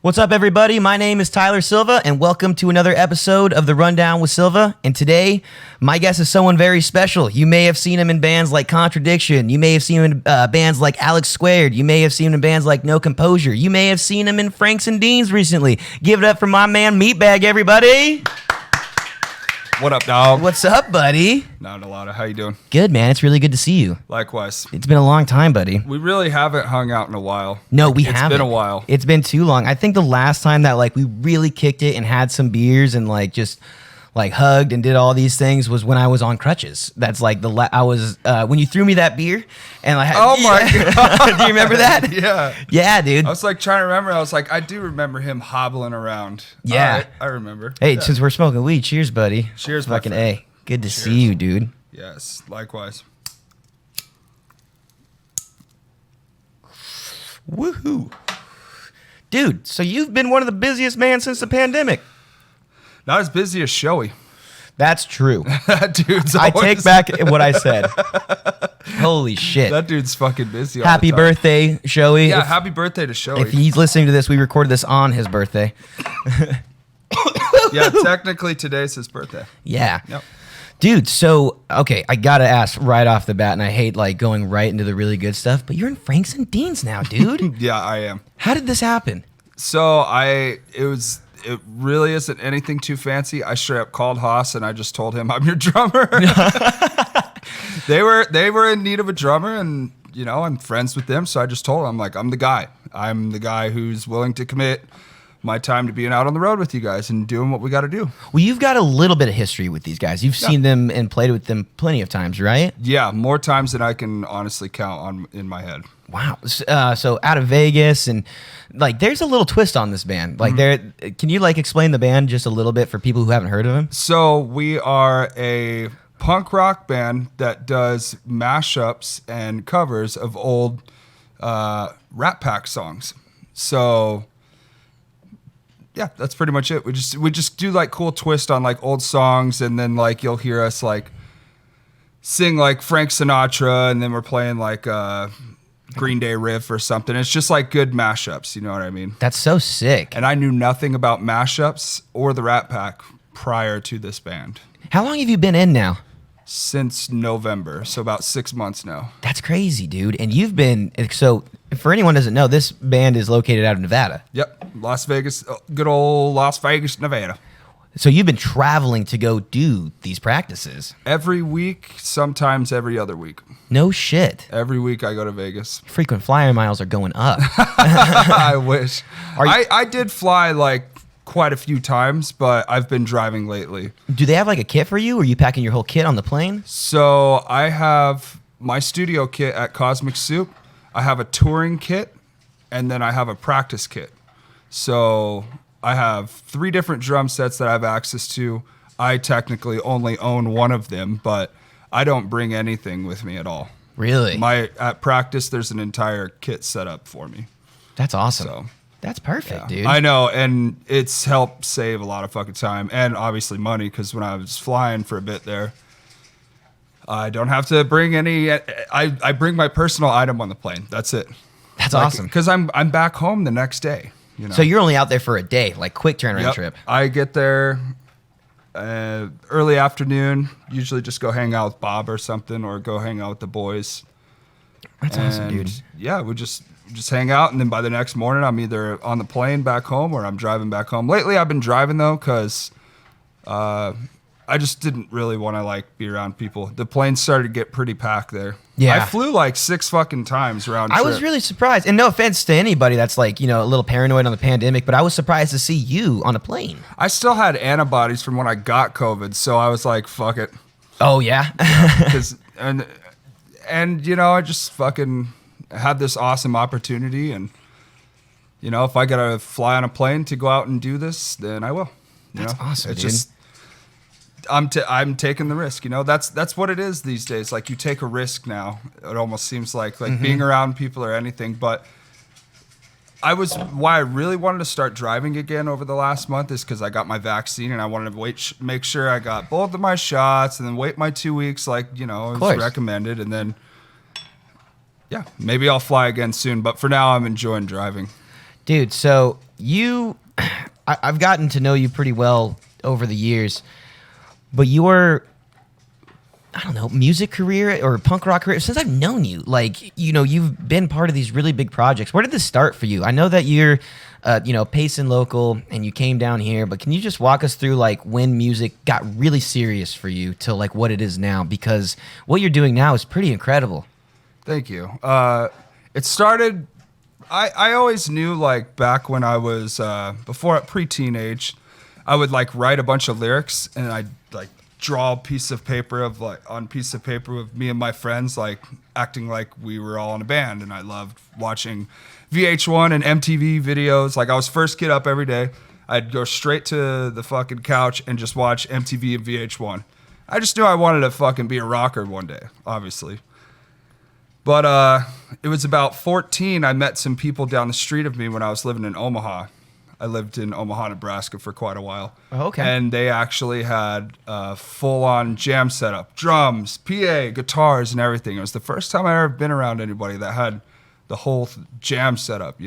What's up, everybody? My name is Tyler Silva, and welcome to another episode of The Rundown with Silva. And today, my guest is someone very special. You may have seen him in bands like Contradiction. You may have seen him in bands like Alex Squared. You may have seen him in bands like No Composure. You may have seen him in Franks and Deans recently. Give it up for my man, Meatbag, everybody. What up, dog? What's up, buddy? Not a lot. How you doing? Good, man. It's really good to see you. Likewise. It's been a long time, buddy. We really haven't hung out in a while. No, we haven't. It's been a while. It's been too long. I think the last time that we really kicked it and had some beers and just hugged and did all these things was when I was on crutches. That's I was when you threw me that beer and I had. Oh my god! Do you remember that? Yeah. Yeah, dude. I was trying to remember. I was I do remember him hobbling around. Yeah, right, I remember. Hey, yeah. Since we're smoking weed, cheers, buddy. Cheers, fucking my friend. A. Good to Cheers. see you, dude. Yes, likewise. Woohoo, dude. So you've been one of the busiest man since the pandemic. Not as busy as Shoei. That's true. That dude's. I take back what I said. Holy shit. That dude's fucking busy. Happy birthday, Shoei. Yeah, happy birthday to Shoei. If he's listening to this, we recorded this on his birthday. Yeah, technically today's his birthday. Yeah. Yep. Dude, so, okay, I gotta ask right off the bat, and I hate going right into the really good stuff, but you're in Franks and Deans now, dude. Yeah, I am. How did this happen? So it really isn't anything too fancy. I straight up called Haas and I just told him I'm your drummer. They were in need of a drummer, and I'm friends with them, so I just told them I'm the guy. I'm the guy who's willing to commit my time to being out on the road with you guys and doing what we got to do. Well, you've got a little bit of history with these guys. You've seen them and played with them plenty of times, right? Yeah, more times than I can honestly count in my head. Wow. So out of Vegas, and there's a little twist on this band. Can you explain the band just a little bit for people who haven't heard of them? So we are a punk rock band that does mashups and covers of old Rat Pack songs. So yeah, that's pretty much it. We just do cool twist on old songs, and then you'll hear us sing Frank Sinatra, and then we're playing Green Day riff or something. It's just good mashups, you know what I mean? That's so sick. And I knew nothing about mashups or the Rat Pack prior to this band. How long have you been in now? Since November, so about 6 months now. That's crazy, dude. And you've been, so for anyone who doesn't know, this band is located out of Nevada. Yep, Las Vegas, good old Las Vegas, Nevada. So you've been traveling to go do these practices. Every week, sometimes every other week. No shit. Every week I go to Vegas. Frequent flyer miles are going up. I wish. You, I did fly quite a few times, but I've been driving lately. Do they have a kit for you, or are you packing your whole kit on the plane? So I have my studio kit at Cosmic Soup. I have a touring kit, and then I have a practice kit. So I have 3 different drum sets that I have access to. I technically only own one of them, but I don't bring anything with me at all. Really? At practice, there's an entire kit set up for me. That's awesome. So that's perfect, yeah, dude. I know, and it's helped save a lot of fucking time and obviously money, because when I was flying for a bit there, I don't have to bring any. I bring my personal item on the plane. That's it. That's awesome. Because I'm back home the next day. So you're only out there for a day, quick turnaround trip. I get there early afternoon. Usually just go hang out with Bob or something, or go hang out with the boys. That's awesome, dude. Yeah, we just hang out, and then by the next morning, I'm either on the plane back home or I'm driving back home. Lately, I've been driving though, because I just didn't really want to be around people. The plane started to get pretty packed there. Yeah. I flew 6 fucking times round trip. I was really surprised. And no offense to anybody that's a little paranoid on the pandemic, but I was surprised to see you on a plane. I still had antibodies from when I got COVID, so I was fuck it. Oh, yeah? and I just fucking had this awesome opportunity, and if I gotta fly on a plane to go out and do this, then I will. That's awesome, it's dude. Just I'm taking the risk. That's what it is these days. You take a risk now. It almost seems like being around people or anything. But why I really wanted to start driving again over the last month is because I got my vaccine, and I wanted to make sure I got both of my shots, and then wait my 2 weeks, it's recommended, and then yeah, maybe I'll fly again soon. But for now, I'm enjoying driving. Dude, so I've gotten to know you pretty well over the years, but your, I don't know, music career or punk rock career, since I've known you, like, you've been part of these really big projects. Where did this start for you? I know that you're, Payson local and you came down here, but can you just walk us through like when music got really serious for you to like what it is now? Because what you're doing now is pretty incredible. Thank you. It started, I always knew, like, back when I was, before pre-teenage, I would, like, write a bunch of lyrics, and I'd, like, draw a piece of paper on a piece of paper with me and my friends, like, acting like we were all in a band, and I loved watching VH1 and MTV videos. Like, I was first kid up every day. I'd go straight to the fucking couch and just watch MTV and VH1. I just knew I wanted to fucking be a rocker one day, obviously. But it was about 14, I met some people down the street of me when I was living in Omaha. I lived in Omaha, Nebraska for quite a while. Oh, okay. And they actually had a full-on jam setup, drums, PA, guitars, and everything. It was the first time I ever been around anybody that had the whole jam setup,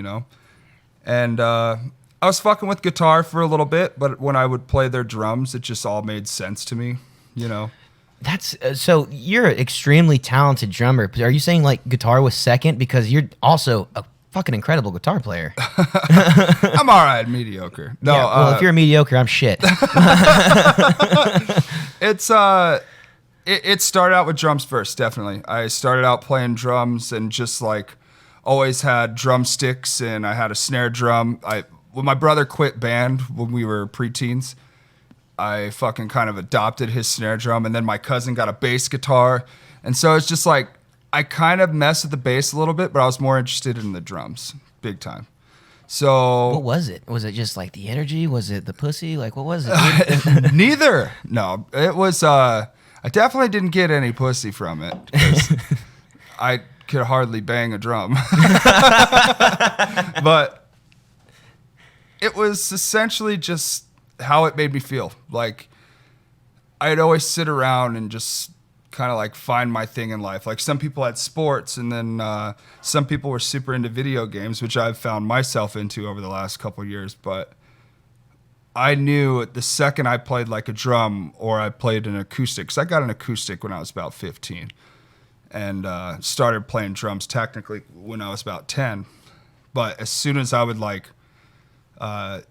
And I was fucking with guitar for a little bit, but when I would play their drums, it just all made sense to me, That's so you're an extremely talented drummer. Are you saying like guitar was second because you're also a fucking incredible guitar player? I'm all right, mediocre. No, yeah, well, if you're mediocre, I'm shit. It started out with drums first, definitely. I started out playing drums and just like always had drumsticks, and I had a snare drum. When my brother quit band when we were preteens, I fucking kind of adopted his snare drum, and then my cousin got a bass guitar. And so it's just like, I kind of messed with the bass a little bit, but I was more interested in the drums, big time. So what was it? Was it just like the energy? Was it the pussy? Like, what was it? Neither. No, it was, I definitely didn't get any pussy from it, because I could hardly bang a drum. But it was essentially just how it made me feel. Like, I'd always sit around and just kind of like find my thing in life. Like, some people had sports, and then some people were super into video games, which I've found myself into over the last couple of years. But I knew the second I played like a drum or I played an acoustic, because I got an acoustic when I was about 15 and started playing drums technically when I was about 10. But as soon as I would like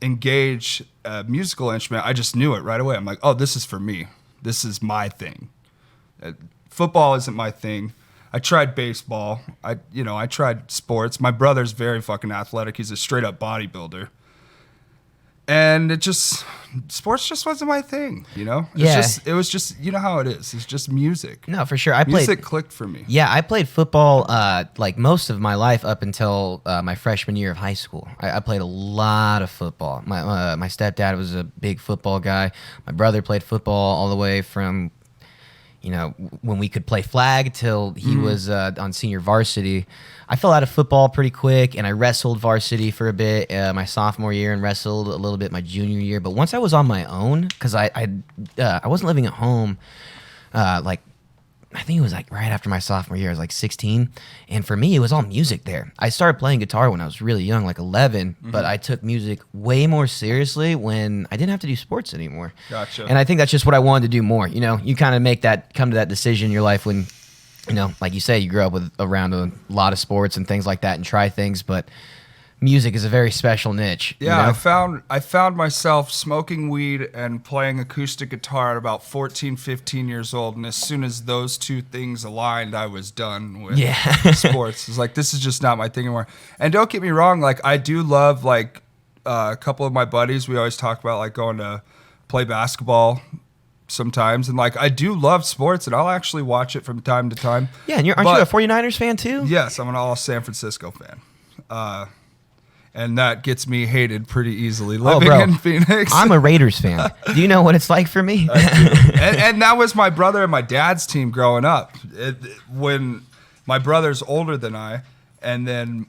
engage a musical instrument, I just knew it right away. I'm like, oh, this is for me. This is my thing. Football isn't my thing. I tried baseball. I tried sports. My brother's very fucking athletic. He's a straight up bodybuilder. And sports just wasn't my thing, Yeah. It was just, you know how it is. It's just music. No, for sure. Music clicked for me. Yeah, I played football like most of my life up until my freshman year of high school. I played a lot of football. My stepdad was a big football guy. My brother played football all the way from, when we could play flag till he was on senior varsity. I fell out of football pretty quick, and I wrestled varsity for a bit my sophomore year and wrestled a little bit my junior year. But once I was on my own, because I wasn't living at home, I think it was like right after my sophomore year. I was like 16, and for me, it was all music there. I started playing guitar when I was really young, like 11, but I took music way more seriously when I didn't have to do sports anymore. Gotcha. And I think that's just what I wanted to do more. You kind of come to that decision in your life when, like you say, you grew up around a lot of sports and things like that and try things, but music is a very special niche. Yeah, I found myself smoking weed and playing acoustic guitar at about 14, 15 years old. And as soon as those two things aligned, I was done with sports. It's like, this is just not my thing anymore. And don't get me wrong, like, I do love, like, a couple of my buddies, we always talk about, like, going to play basketball sometimes. And, like, I do love sports, and I'll actually watch it from time to time. Yeah, and aren't you a 49ers fan, too? Yes, I'm an all San Francisco fan. And that gets me hated pretty easily living in Phoenix. I'm a Raiders fan. Do you know what it's like for me? and that was my brother and my dad's team growing up. When my brother's older than I, and then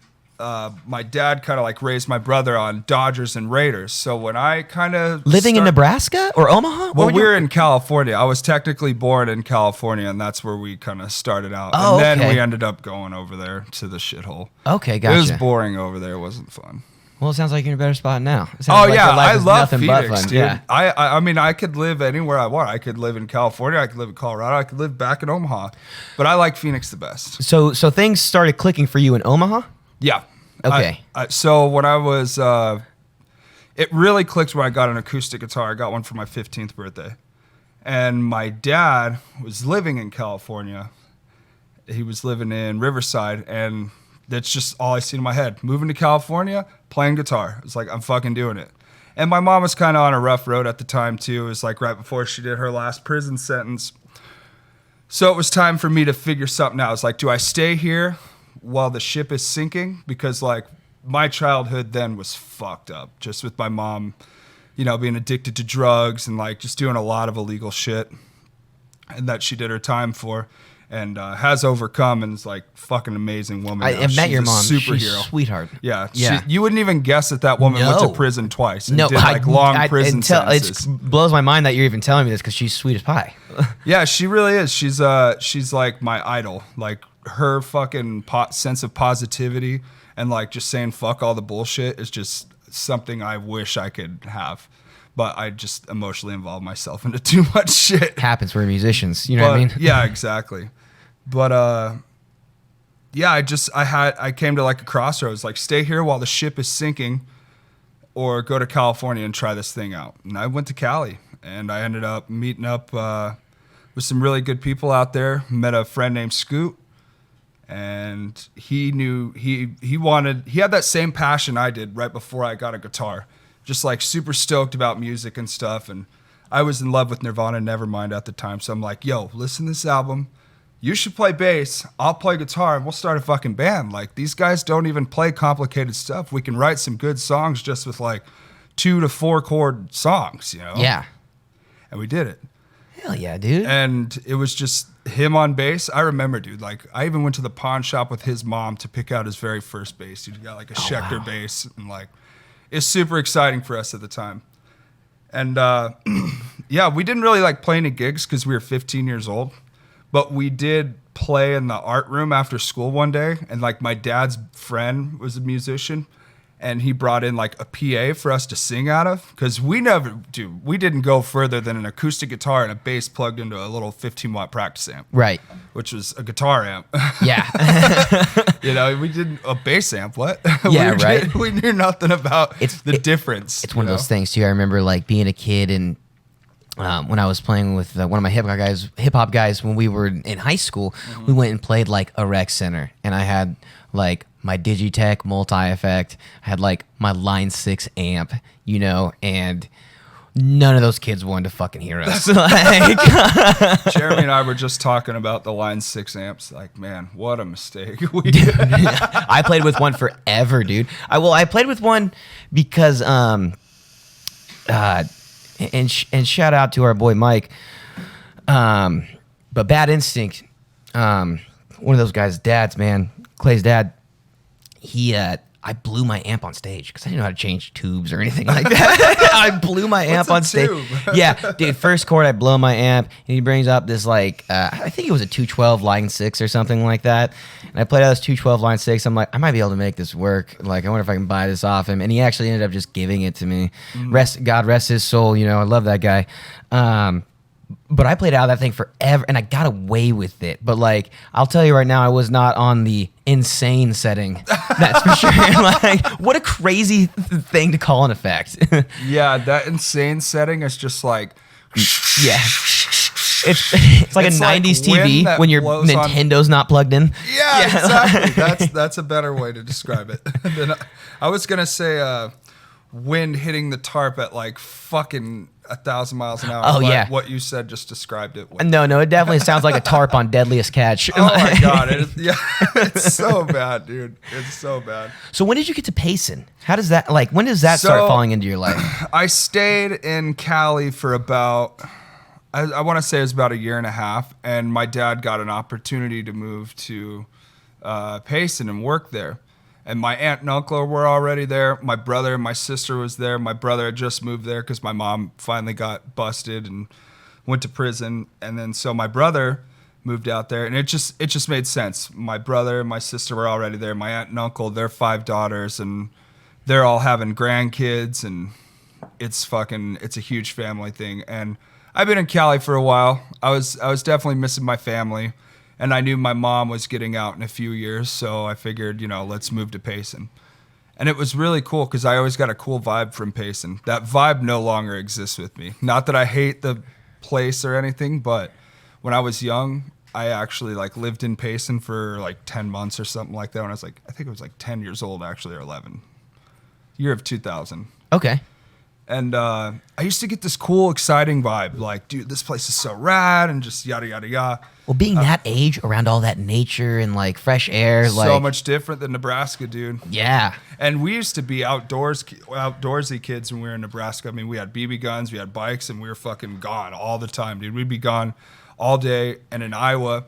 my dad kind of like raised my brother on Dodgers and Raiders. So when I kind of living in Nebraska or Omaha? Well, we're in California. I was technically born in California, and that's where we kind of started out. Oh, and then we ended up going over there to the shithole. Okay, gotcha. It was boring over there. It wasn't fun. Well, it sounds like you're in a better spot now. It Oh sounds like yeah, your life I is love nothing but Phoenix, fun. dude. Yeah. I mean, I could live anywhere I want. I could live in California. I could live in Colorado. I could live back in Omaha. But I like Phoenix the best. So things started clicking for you in Omaha? Yeah. Okay. So when I was, it really clicked when I got an acoustic guitar. I got one for my 15th birthday. And my dad was living in California. He was living in Riverside, and that's just all I see in my head. Moving to California, playing guitar. It's like, I'm fucking doing it. And my mom was kind of on a rough road at the time, too. It was like right before she did her last prison sentence. So it was time for me to figure something out. It's like, do I stay here while the ship is sinking? Because, like, my childhood then was fucked up, just with my mom, you know, being addicted to drugs and, like, just doing a lot of illegal shit, and that she did her time for. And has overcome, and is like fucking amazing woman. I've met your mom. Superhero. She's a sweetheart. Yeah. Yeah. You wouldn't even guess that woman went to prison twice and did like long prison sentences. It blows my mind that you're even telling me this because she's sweet as pie. Yeah, she really is. She's like my idol. Like her fucking sense of positivity and like just saying fuck all the bullshit is just something I wish I could have. But I just emotionally involve myself into too much shit. Happens. We're musicians. You know what I mean? Yeah, exactly. But yeah, I came to like a crossroads, like stay here while the ship is sinking, or go to California and try this thing out. And I went to Cali, and I ended up meeting up with some really good people out there. Met a friend named Scoot, and he had that same passion I did right before I got a guitar. Just like super stoked about music and stuff. And I was in love with Nirvana Nevermind at the time. So I'm like, yo, listen to this album. You should play bass. I'll play guitar and we'll start a fucking band. Like these guys don't even play complicated stuff. We can write some good songs just with like 2 to 4 chord songs, you know? Yeah. And we did it. Hell yeah, dude. And it was just him on bass. I remember, dude, like I even went to the pawn shop with his mom to pick out his very first bass. He got like a Schecter bass, and like, it's super exciting for us at the time. And yeah, we didn't really like play any gigs because we were 15 years old, but we did play in the art room after school one day. And like my dad's friend was a musician, and he brought in like a PA for us to sing out of, because we didn't go further than an acoustic guitar and a bass plugged into a little 15-watt practice amp. Right. Which was a guitar amp. Yeah. You know, we did a bass amp. What? Yeah, right. We knew nothing about the difference. It's one of those things too. I remember like being a kid and when I was playing with one of my hip hop guys when we were in high school, we went and played like a rec center, and I had like my Digitech multi-effect. I had like my Line 6 amp, you know, and none of those kids wanted to fucking hear us. Like, Jeremy and I were just talking about the Line 6 amps. Like, man, what a mistake we did. I played with one forever, dude. I played with one because and shout out to our boy Mike. But Bad Instinct, one of those guys' dads, man, Clay's dad. I blew my amp on stage because I didn't know how to change tubes or anything like that. I blew my amp on stage. Yeah, dude. First chord, I blow my amp, and he brings up this like I think it was a 212 line 6 or something like that. And I played out this 212 line 6. I'm like, I might be able to make this work. Like, I wonder if I can buy this off him. And he actually ended up just giving it to me. God rest his soul. You know, I love that guy. But I played out that thing forever, and I got away with it. But like, I'll tell you right now, I was not on the insane setting. That's for sure. Like, what a crazy thing to call an effect. Yeah, that insane setting is just like, yeah. It's like a 90s TV when your Nintendo's not plugged in. Yeah, exactly. That's a better way to describe it. I was gonna say wind hitting the tarp at like fucking 1,000 miles an hour. Oh, yeah. What you said just described it. No, it definitely sounds like a tarp on Deadliest Catch. Oh my God. It's so bad, dude. It's so bad. So when did you get to pacing? How does that, like, when does that start falling into your life? I stayed in Cali for about, I want to say it was about 1.5 years, and my dad got an opportunity to move to Payson and work there. And my aunt and uncle were already there. My brother and my sister was there. My brother had just moved there because my mom finally got busted and went to prison. And then so my brother moved out there, and it just made sense. My brother and my sister were already there. My aunt and uncle, their 5 daughters, and they're all having grandkids, and it's a huge family thing. And I've been in Cali for a while. I was definitely missing my family, and I knew my mom was getting out in a few years, so I figured, let's move to Payson. And it was really cool because I always got a cool vibe from Payson. That vibe no longer exists with me. Not that I hate the place or anything, but when I was young, I actually lived in Payson for 10 months or something like that. When I was I think it was 10 years old actually, or 11. Year of 2000. Okay. And I used to get this cool, exciting vibe. Dude, this place is so rad, and just yada, yada, yada. Well, being that age, around all that nature and fresh air, so much different than Nebraska, dude. Yeah. And we used to be outdoorsy kids when we were in Nebraska. I mean, we had BB guns, we had bikes, and we were fucking gone all the time, dude. We'd be gone all day. And in Iowa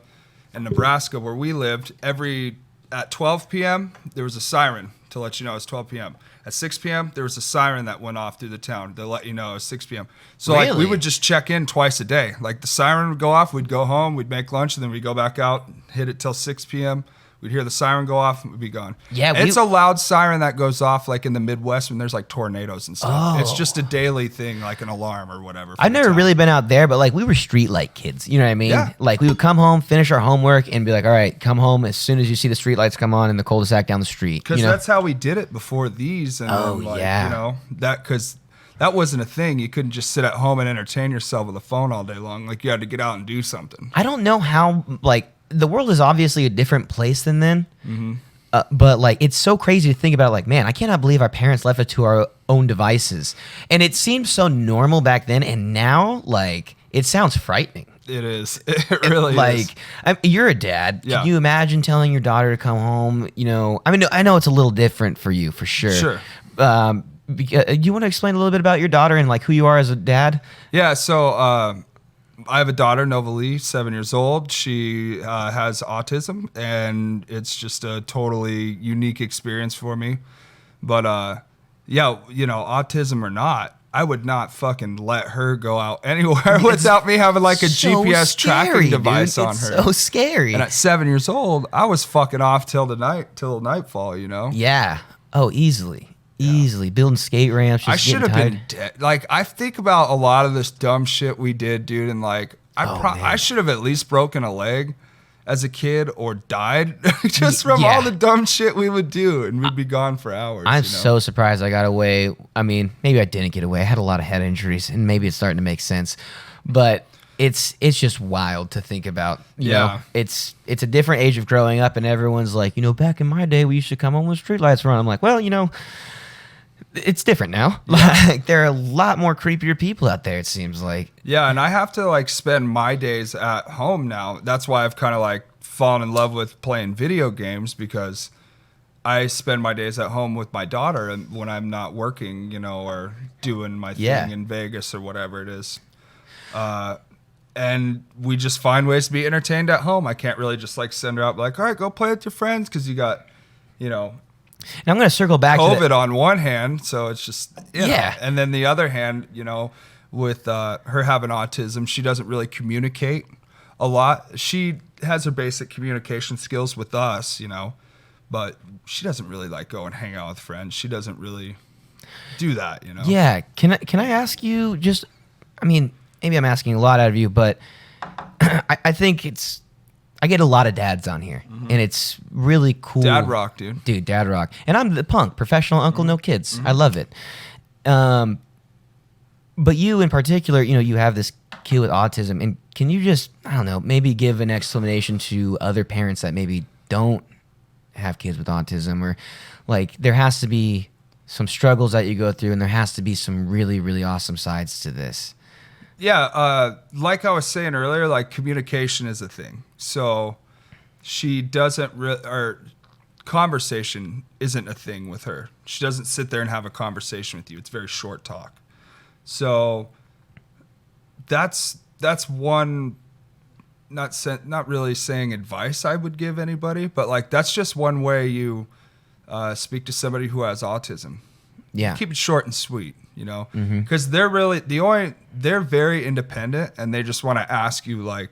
and Nebraska, where we lived, at 12 p.m., there was a siren to let you know it's 12 p.m. At 6 p.m., there was a siren that went off through the town to let you know it was 6 p.m. So, Really? we would just check in twice a day. The siren would go off, we'd go home, we'd make lunch, and then we'd go back out, hit it till 6 p.m. We'd hear the siren go off, and we'd be gone. Yeah, it's a loud siren that goes off, in the Midwest when there's, tornadoes and stuff. Oh. It's just a daily thing, an alarm or whatever. I've never really been out there, but, we were street light kids. You know what I mean? Yeah. We would come home, finish our homework, and be all right, come home as soon as you see the street lights come on in the cul-de-sac down the street. Because that's how we did it before these. And yeah. Because that wasn't a thing. You couldn't just sit at home and entertain yourself with a phone all day long. You had to get out and do something. I don't know how, the world is obviously a different place than then. Mm-hmm. But it's so crazy to think about it. Man, I cannot believe our parents left it to our own devices. And it seemed so normal back then. And now, it sounds frightening. It is. It really is. You're a dad. Yeah. Can you imagine telling your daughter to come home? I know it's a little different for you, for sure. Sure. Do you want to explain a little bit about your daughter and who you are as a dad? Yeah. So I have a daughter, Nova Lee, 7 years old. She has autism, and it's just a totally unique experience for me. But autism or not, I would not fucking let her go out anywhere without me having a GPS tracking device on her. It's so scary. And at 7 years old, I was fucking off till nightfall, Yeah. Oh, easily. Easily. Building skate ramps. I should have been dead. I think about a lot of this dumb shit we did, dude, and I should have at least broken a leg as a kid or died just from all the dumb shit we would do, and we'd be gone for hours. I'm so surprised I got away. I mean, maybe I didn't get away. I had a lot of head injuries, and maybe it's starting to make sense. But it's just wild to think about. You know, it's a different age of growing up, and everyone's back in my day, we used to come home with streetlights on. I'm like, well, it's different now. There are a lot more creepier people out there, it seems like. Yeah, and I have to spend my days at home now. That's why I've kind of fallen in love with playing video games, because I spend my days at home with my daughter, and when I'm not working, or doing my thing in Vegas or whatever it is. And we just find ways to be entertained at home. I can't really just send her out all right, go play with your friends, because you got, And I'm going to circle back COVID to on one hand, so it's just, and then the other hand, with her having autism, she doesn't really communicate a lot. She has her basic communication skills with us, but she doesn't really go and hang out with friends. She doesn't really do that, Yeah. Can I ask you just, maybe I'm asking a lot out of you, but I think I get a lot of dads on here, and it's really cool. Dad rock, dude. Dude, dad rock. And I'm the punk, professional uncle, no kids. I love it. But you in particular, you have this kid with autism, and can you just, I don't know, maybe give an explanation to other parents that maybe don't have kids with autism, or there has to be some struggles that you go through, and there has to be some really, really awesome sides to this. Yeah, like I was saying earlier, communication is a thing. So she doesn't or conversation isn't a thing with her. She doesn't sit there and have a conversation with you. It's very short talk. So that's one, not really saying advice I would give anybody, but that's just one way you speak to somebody who has autism. Yeah. Keep it short and sweet, because they're really they're very independent, and they just want to ask you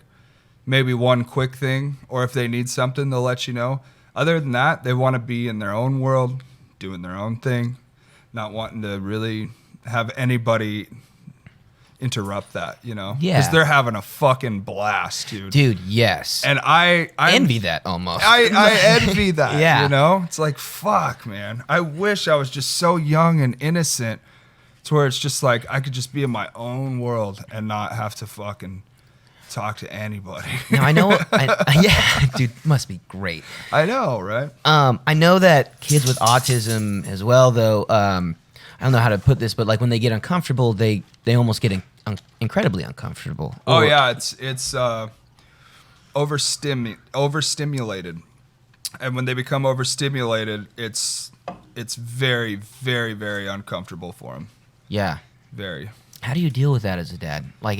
maybe one quick thing, or if they need something, they'll let you know. Other than that, they want to be in their own world, doing their own thing. not wanting to really have anybody interrupt that, you know? Yeah. Because they're having a fucking blast, dude. Dude, yes. And I envy that almost. I envy that, Yeah. you know? It's like, fuck, man. I wish I was just so young and innocent to where it's just like I could just be in my own world and not have to fucking talk to anybody. Now, I know, yeah, dude, must be great. I know, right? I know that kids with autism as well, though, I don't know how to put this, but like when they get uncomfortable, they almost get incredibly uncomfortable. Oh yeah, it's overstimulated, and when they become overstimulated, it's very, very, very uncomfortable for them. Yeah. Very. How do you deal with that as a dad? Like,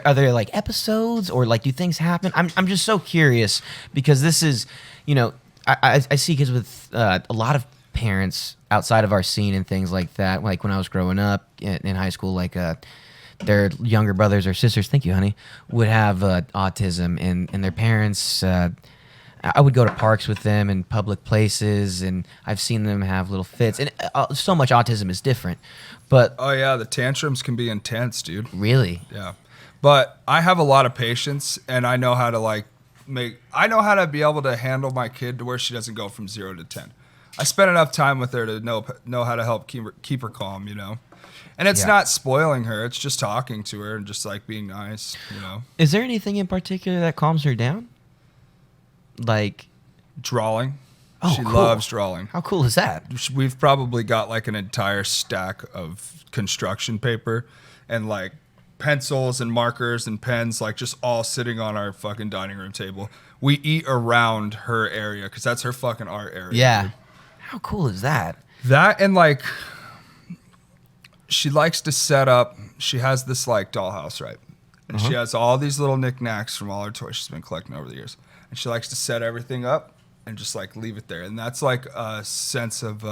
are there like episodes, or like do things happen? I'm just so curious because this is, you know, I see kids with a lot of parents outside of our scene and things like that. Like when I was growing up in high school, like their younger brothers or sisters, thank you, honey, would have autism, and their parents. I would go to parks with them in public places, and I've seen them have little fits. And so much autism is different, but Oh yeah, the tantrums can be intense, dude. really, Yeah, but I have a lot of patience, and I know how to I know how to be able to handle my kid to where she doesn't go from 0 to 10. I spent enough time with her to know how to help keep her calm, you know. And it's Yeah. not spoiling her; it's just talking to her and just like being nice, you know. is there anything in particular that calms her down? Like, Drawing. Oh, She cool. loves drawing. how cool is that? We've probably got like an entire stack of construction paper and like pencils and markers and pens, like just all sitting on our fucking dining room table. We eat around her area because that's her fucking art area. Yeah. dude. How cool is that? That and like she likes to set up. She has this like dollhouse, right? And she has all these little knickknacks from all her toys she's been collecting over the years. And she likes to set everything up and just like leave it there. And that's like a sense of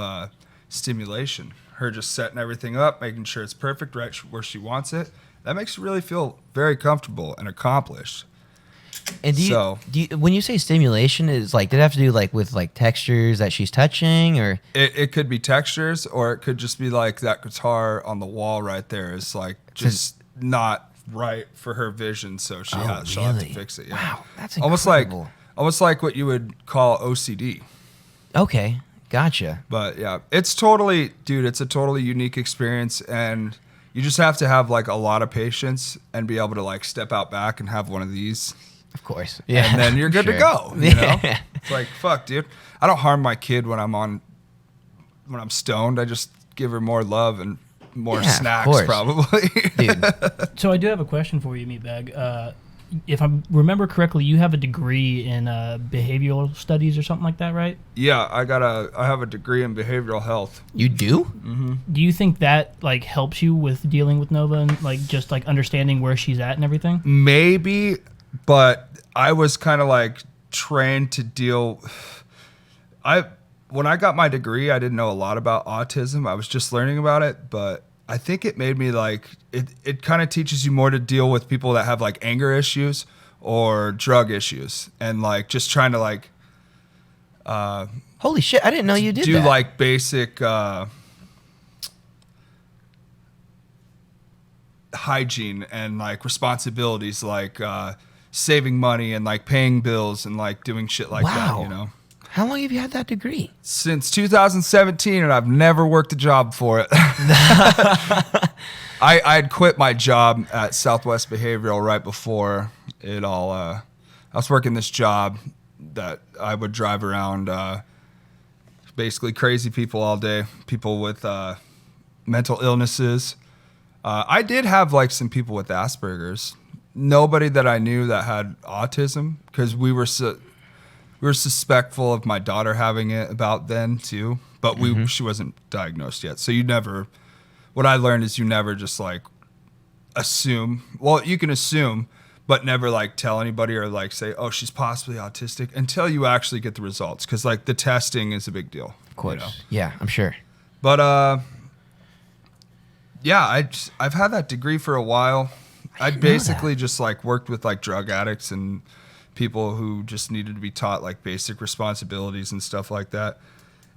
stimulation. Her just setting everything up, making sure it's perfect right where she wants it. That makes you really feel very comfortable and accomplished. And do you when you say stimulation, is like, did it have to do like with like textures that she's touching, or? It could be textures, or it could just be like that guitar on the wall right there is like just not right for her vision, so she'll have to really? fix it. Yeah. Wow, that's almost incredible. almost like what you would call OCD. Okay, gotcha. But yeah, it's a totally unique experience, and you just have to have like a lot of patience and be able to like step out back and have one of these. Of course. Yeah. And then you're good to Sure. go. You know? Yeah. It's like, fuck, dude. I don't harm my kid when I'm stoned. I just give her more love and more Yeah, of snacks, course. probably. Dude. So I do have a question for you, Meatbag. If I remember correctly, you have a degree in behavioral studies or something like that, right? Yeah, I have a degree in behavioral health. You do? Do you think that like helps you with dealing with Nova and like just like understanding where she's at and everything? Maybe, but I was kind of like trained to deal. When I got my degree, I didn't know a lot about autism. I was just learning about it, but I think it made me like it kind of teaches you more to deal with people that have like anger issues or drug issues, and like just trying to like Holy shit! I didn't know you did do that. like basic hygiene and like responsibilities, like saving money and like paying bills and like doing shit like that, Wow. you know. How long have you had that degree? Since 2017, and I've never worked a job for it. I'd quit my job at Southwest Behavioral right before it all. I was working this job that I would drive around basically crazy people all day, people with mental illnesses. I did have like some people with Asperger's. Nobody that I knew that had autism, because we were suspectful of my daughter having it about then too, but she wasn't diagnosed yet. So what I learned is you never just like assume. Well, you can assume, but never like tell anybody or like say, oh, she's possibly autistic until you actually get the results. Cause like the testing is a big deal. Of course. You know? Yeah, I'm sure. But yeah, I've had that degree for a while. I didn't know basically just like worked with like drug addicts and people who just needed to be taught like basic responsibilities and stuff like that.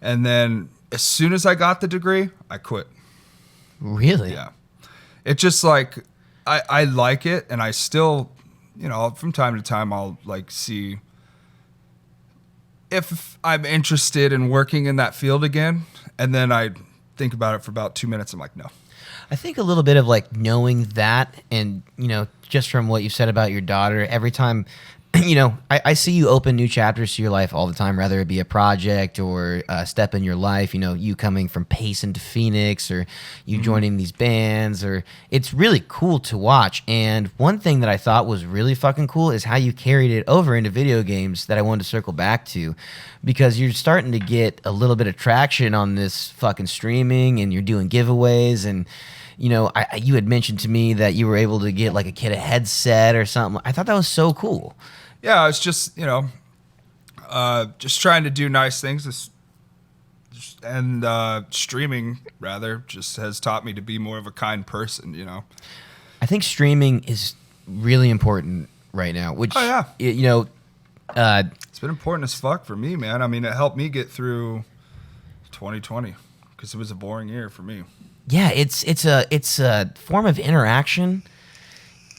And then as soon as I got the degree, I quit. Really? Yeah. It just like, I like it, and I still, from time to time I'll like see if I'm interested in working in that field again, and then I think about it for about 2 minutes. I'm like, no. I think a little bit of like knowing that, and just from what you said about your daughter, every time I see you open new chapters to your life all the time, whether it be a project or a step in your life, you coming from Payson to Phoenix, or you joining these bands, or it's really cool to watch. And one thing that I thought was really fucking cool is how you carried it over into video games, that I wanted to circle back to, because you're starting to get a little bit of traction on this fucking streaming, and you're doing giveaways. And you had mentioned to me that you were able to get like a kid a headset or something. I thought that was so cool. Yeah, it's just, just trying to do nice things. And streaming, rather, just has taught me to be more of a kind person, I think streaming is really important right now, which, oh, yeah. It's been important as fuck for me, man. I mean, it helped me get through 2020 because it was a boring year for me. Yeah, it's a form of interaction.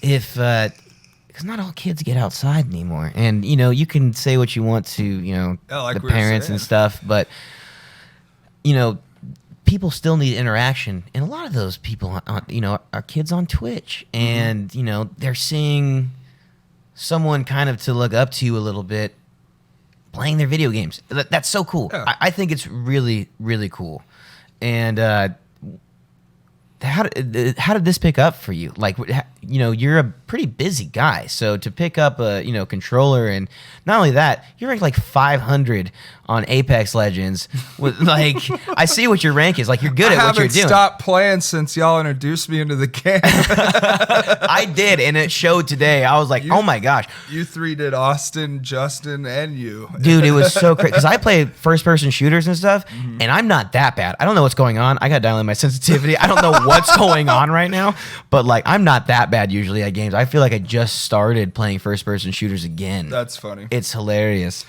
Because not all kids get outside anymore, and you can say what you want to like the parents and stuff, but people still need interaction, and a lot of those people are kids on Twitch, and they're seeing someone kind of to look up to a little bit playing their video games. That's so cool. Yeah. I think it's really, really cool. And how did this pick up for you? Like, you're a pretty busy guy, so to pick up a controller, and not only that, you're ranked like 500 on Apex Legends. With like, I see what your rank is. Like, you're good at what you're doing. I haven't stopped playing since y'all introduced me into the game. I did, and it showed today. I was like, oh my gosh. You three did, Austin, Justin, and you. Dude, it was so crazy. Because I play first-person shooters and stuff, and I'm not that bad. I don't know what's going on. I got to dial in my sensitivity. I don't know what's going on right now, but like, I'm not that bad usually at games. I feel like I just started playing first-person shooters again. That's funny. It's hilarious.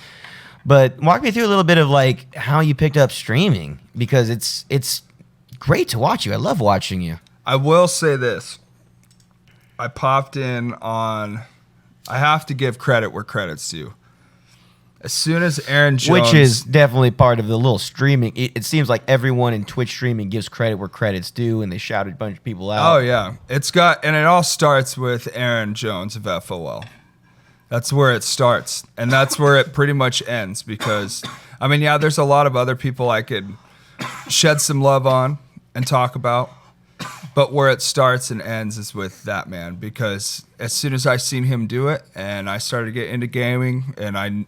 But walk me through a little bit of like how you picked up streaming, because it's great to watch you. I love watching you. I will say this. I popped in on, I have to give credit where credit's due. As soon as Aaron Jones... Which is definitely part of the little streaming. It seems like everyone in Twitch streaming gives credit where credit's due, and they shout a bunch of people out. Oh, yeah. And it all starts with Aaron Jones of FOL. That's where it starts. And that's where it pretty much ends, because, I mean, yeah, there's a lot of other people I could shed some love on and talk about. But where it starts and ends is with that man, because as soon as I seen him do it, and I started to get into gaming, and I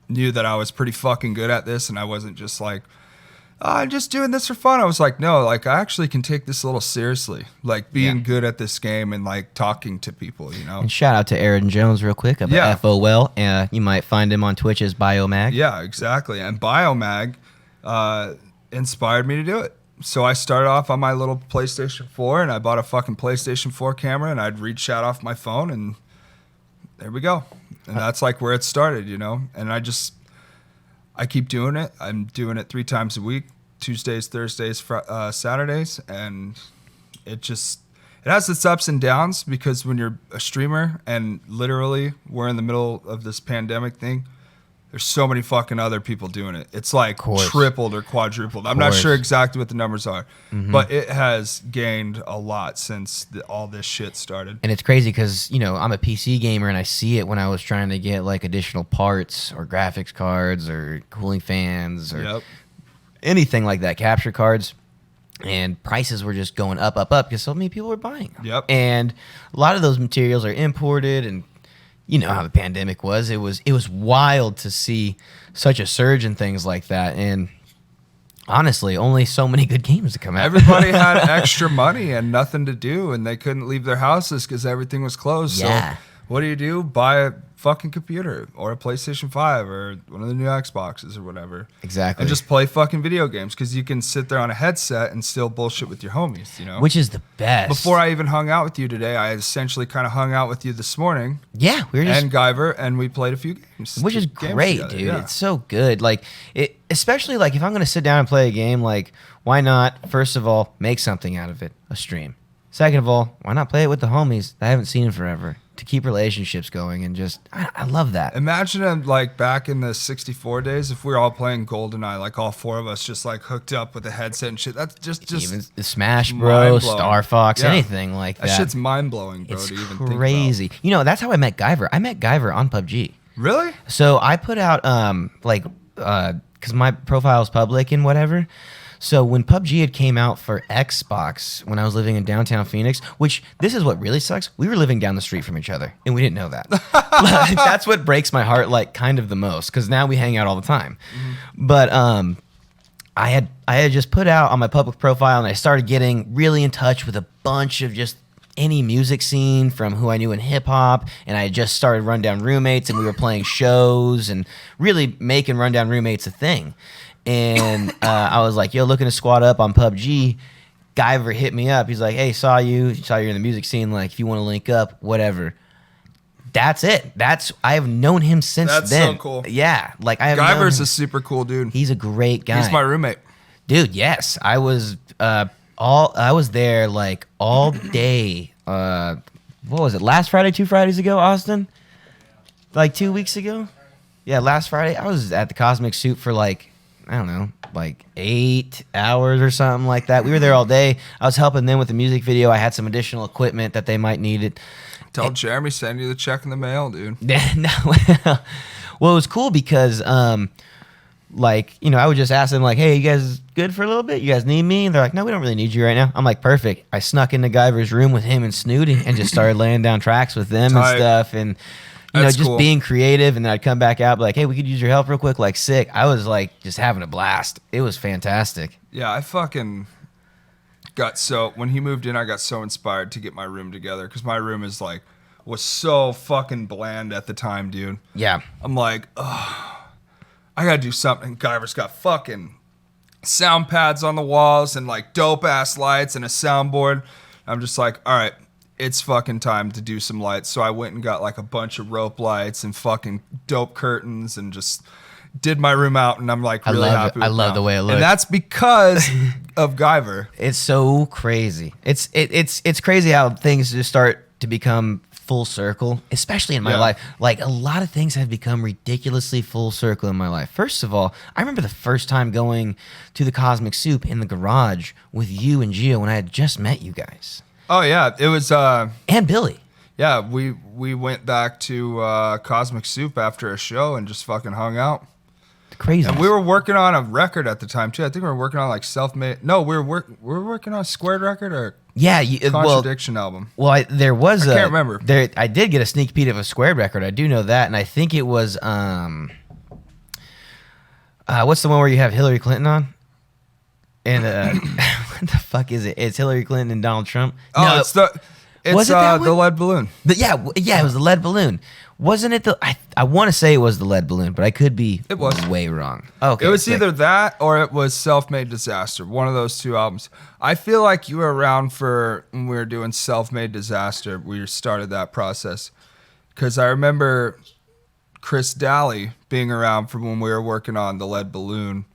knew that I was pretty fucking good at this, and I wasn't just like, oh, I'm just doing this for fun. I was like, no, like, I actually can take this a little seriously, like being good at this game and like talking to people, And shout out to Aaron Jones real quick of FOL. You might find him on Twitch as Biomag. Yeah, exactly. And Biomag inspired me to do it. So I started off on my little PlayStation 4, and I bought a fucking PlayStation 4 camera, and I'd read chat off my phone, and there we go. And that's like where it started, And I keep doing it. I'm doing it 3 times a week, Tuesdays, Thursdays, Saturdays. And it has its ups and downs, because when you're a streamer, and literally we're in the middle of this pandemic thing, there's so many fucking other people doing it. It's like tripled or quadrupled. I'm not sure exactly what the numbers are, but it has gained a lot since all this shit started. And it's crazy because, I'm a PC gamer, and I see it when I was trying to get like additional parts or graphics cards or cooling fans or anything like that, capture cards. And prices were just going up because so many people were buying them. Yep. And a lot of those materials are imported, and you know how the pandemic was. It was wild to see such a surge in things like that. And honestly, only so many good games to come out. Everybody had extra money and nothing to do, and they couldn't leave their houses because everything was closed. Yeah. So what do? Buy fucking computer or a PlayStation 5 or one of the new Xboxes or whatever. Exactly. And just play fucking video games because you can sit there on a headset and still bullshit with your homies, you know? Which is the best. Before I even hung out with you today, I essentially kind of hung out with you this morning. Yeah, we were just... And Guyver, and we played a few games. Which is games great, together, dude. yeah. It's so good. Like, especially like if I'm going to sit down and play a game, like, why not, first of all, make something out of it, a stream. Second of all, why not play it with the homies that I haven't seen in forever to keep relationships going and just, I love that. Imagine like back in the 64 days, if we were all playing GoldenEye, like all four of us just like hooked up with a headset and shit. That's just Even Smash Bros, Star Fox, Yeah. anything like that. That shit's mind blowing, bro. It's to even crazy. think You know, that's how I met Guyver. I met Guyver on PUBG. about. Really? So I put out because my profile is public and whatever. So when PUBG had came out for Xbox when I was living in downtown Phoenix, which this is what really sucks, we were living down the street from each other and we didn't know that. That's what breaks my heart like kind of the most because now we hang out all the time. Mm-hmm. But I had just put out on my public profile and I started getting really in touch with a bunch of just any music scene from who I knew in hip hop, and I had just started Rundown Roommates, and we were playing shows and really making Rundown Roommates a thing. And I was like, yo, looking to squad up on PUBG. Guyver hit me up. He's like, hey, saw you're in the music scene. Like, if you want to link up, whatever. That's it. I have known him since then. That's so cool. Yeah, like I have. Guyver's a super cool dude. He's a great guy. He's my roommate. Dude, yes. I was there like all day. What was it? Last Friday, 2 Fridays ago, Austin? Like 2 weeks ago? Yeah, last Friday. I was at the Cosmic Soup for like, I don't know, like 8 hours or something like that. We were there all day. I was helping them with the music video. I had some additional equipment that they might need. Tell Jeremy send you the check in the mail, dude. No. Well, it was cool because like, you know, I would just ask them like, hey, you guys good for a little bit? You guys need me? And they're like, no, we don't really need you right now. I'm like, perfect. I snuck into Guyver's room with him and Snooty and just started laying down tracks with them Tight. and stuff. And, you That's know, just cool. being creative. And then I'd come back out, be like, hey, we could use your help real quick. Like, sick. I was like just having a blast. It was fantastic. Yeah, I fucking when he moved in, I got so inspired to get my room together because my room was so fucking bland at the time, dude. Yeah. I'm like, oh, I gotta do something. Guyver's got fucking sound pads on the walls and like dope ass lights and a soundboard. I'm just like, all right, it's fucking time to do some lights. So I went and got like a bunch of rope lights and fucking dope curtains and just did my room out. And I'm like really happy with it. I love the way it looks. And that's because of Guyver. It's so crazy. It's crazy how things just start to become full circle, especially in my life. Like a lot of things have become ridiculously full circle in my life. First of all, I remember the first time going to the Cosmic Soup in the garage with you and Gio when I had just met you guys. Oh yeah, it was and Billy. Yeah, we went back to Cosmic Soup after a show and just fucking hung out. Crazy. And we were working on a record at the time too. I think we were working on like self-made. No, we were working on a Squared record or Contradiction album. Well, there was. I can't remember. I did get a sneak peek of a Squared record. I do know that, and I think it was what's the one where you have Hillary Clinton on? And what the fuck is it? It's Hillary Clinton and Donald Trump. Oh, No, it's the Lead Balloon. yeah, it was the Lead Balloon. Wasn't it I want to say it was the Lead Balloon, but I could be way wrong. Okay. It was either that or it was Self-Made Disaster. One of those two albums. I feel like you were around for when we were doing Self-Made Disaster. We started that process. Because I remember Chris Daly being around for when we were working on the Lead Balloon.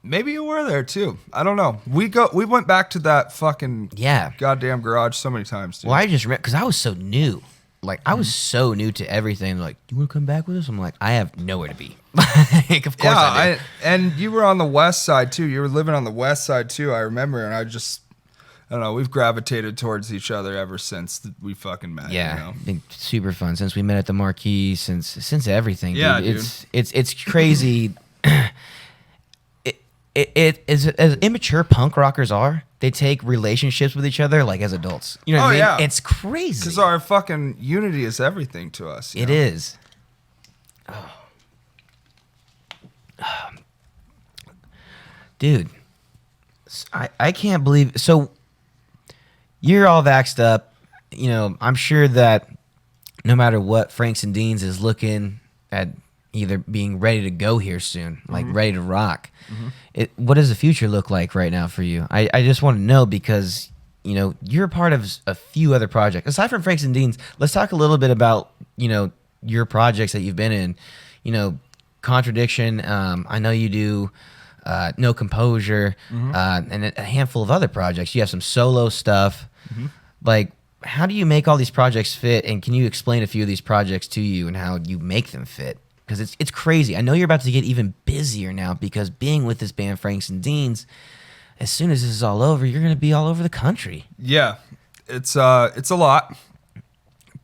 Maybe you were there too. I don't know. We went back to that fucking goddamn garage so many times, dude. Well, I just remember because I was so new. Like, I was so new to everything. Like, do you want to come back with us? I'm like, I have nowhere to be. Like, of course I do. And you were on the west side, too. You were living on the west side, too, I remember. And I don't know. We've gravitated towards each other ever since we fucking met. Yeah. You know? Been super fun. Since we met at the Marquee, since everything. Yeah, dude. It's crazy. It is, as immature punk rockers are, they take relationships with each other like as adults. You know what I mean? Yeah. It's crazy. Because our fucking unity is everything to us. It is. Dude, I can't believe. So you're all vaxxed up. You know, I'm sure that no matter what, Franks and Deans is looking at either being ready to go here soon, like ready to rock. What does the future look like right now for you? I just want to know because, you know, you're a part of a few other projects. Aside from Franks and Deans, let's talk a little bit about, you know, your projects that you've been in. You know, Contradiction, I know you do No Composure, and a handful of other projects. You have some solo stuff. Like, how do you make all these projects fit? And can you explain a few of these projects to you and how you make them fit? Because it's crazy. I know you're about to get even busier now because being with this band, Franks and Deans, as soon as this is all over, you're going to be all over the country. Yeah, it's a lot,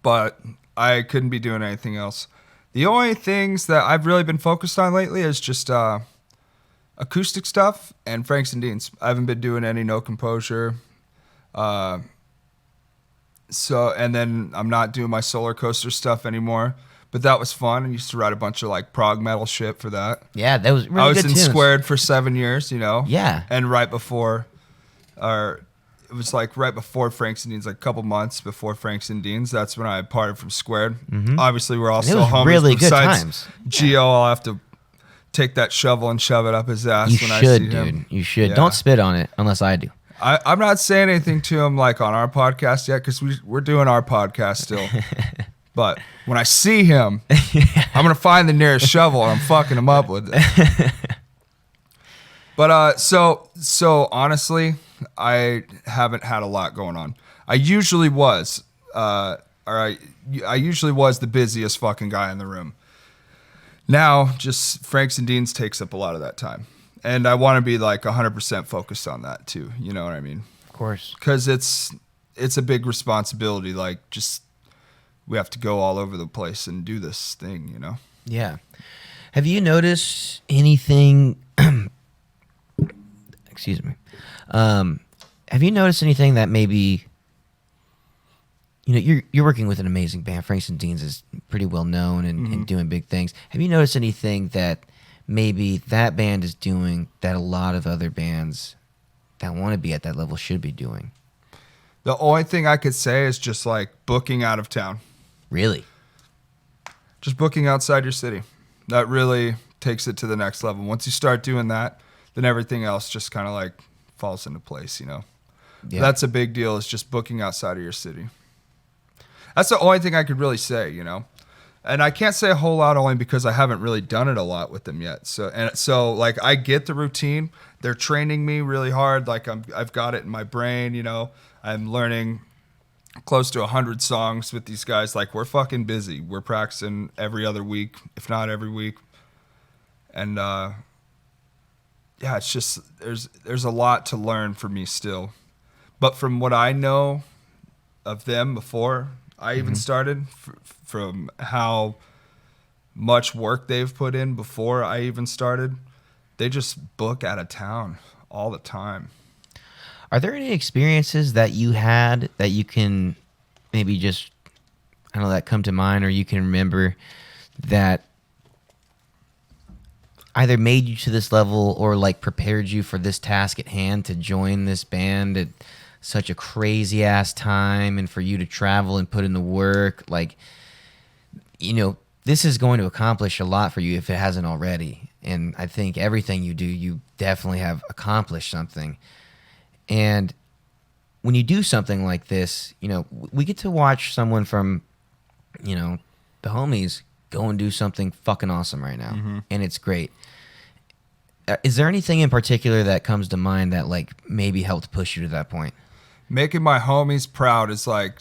but I couldn't be doing anything else. The only things that I've really been focused on lately is just acoustic stuff and Franks and Deans. I haven't been doing any No Composure. And then I'm not doing my Solar Coaster stuff anymore. But that was fun. I used to write a bunch of like prog metal shit for that. Yeah, that was really good. I was in tunes. Squared for 7 years, you know? Yeah. And right before, or it was like right before Franks and Deans, like a couple months before Franks and Deans, that's when I parted from Squared. Obviously, we're all still homies. Really good Besides times. Gio, I'll have to take that shovel and shove it up his ass You when I should, see him. dude. You should. Yeah. Don't spit on it unless I do. I'm not saying anything to him like on our podcast yet because we're doing our podcast still. But when I see him, I'm going to find the nearest shovel and I'm fucking him up with it. But so honestly, I haven't had a lot going on. I usually was. I usually was the busiest fucking guy in the room. Now, just Franks and Deans takes up a lot of that time. And I want to be like 100% focused on that too. You know what I mean? Of course. Because it's a big responsibility. Like, just we have to go all over the place and do this thing, you know? Yeah. Have you noticed anything? Excuse me. Have you noticed anything that maybe, you know, you're working with an amazing band. Franks and Deans is pretty well known and doing big things. Have you noticed anything that maybe that band is doing that a lot of other bands that want to be at that level should be doing? The only thing I could say is just like booking out of town. Really? Just booking outside your city. That really takes it to the next level. Once you start doing that, then everything else just kind of like falls into place, you know? Yeah. That's a big deal, is just booking outside of your city. That's the only thing I could really say, you know? And I can't say a whole lot only because I haven't really done it a lot with them yet. So like I get the routine. They're training me really hard. Like I've got it in my brain, you know? I'm learning close to 100 songs with these guys. Like, we're fucking busy. We're practicing every other week, if not every week. And yeah, it's just there's a lot to learn for me still. But from what I know of them before I even started, from how much work they've put in before I even started, they just book out of town all the time. Are there any experiences that you had that you can maybe just, I don't know, that come to mind, or you can remember that either made you to this level or like prepared you for this task at hand to join this band at such a crazy ass time, and for you to travel and put in the work? Like, you know, this is going to accomplish a lot for you if it hasn't already. And I think everything you do, you definitely have accomplished something. And when you do something like this, you know, we get to watch someone from, you know, the homies go and do something fucking awesome right now. And it's great. Is there anything in particular that comes to mind that like maybe helped push you to that point? Making my homies proud is like,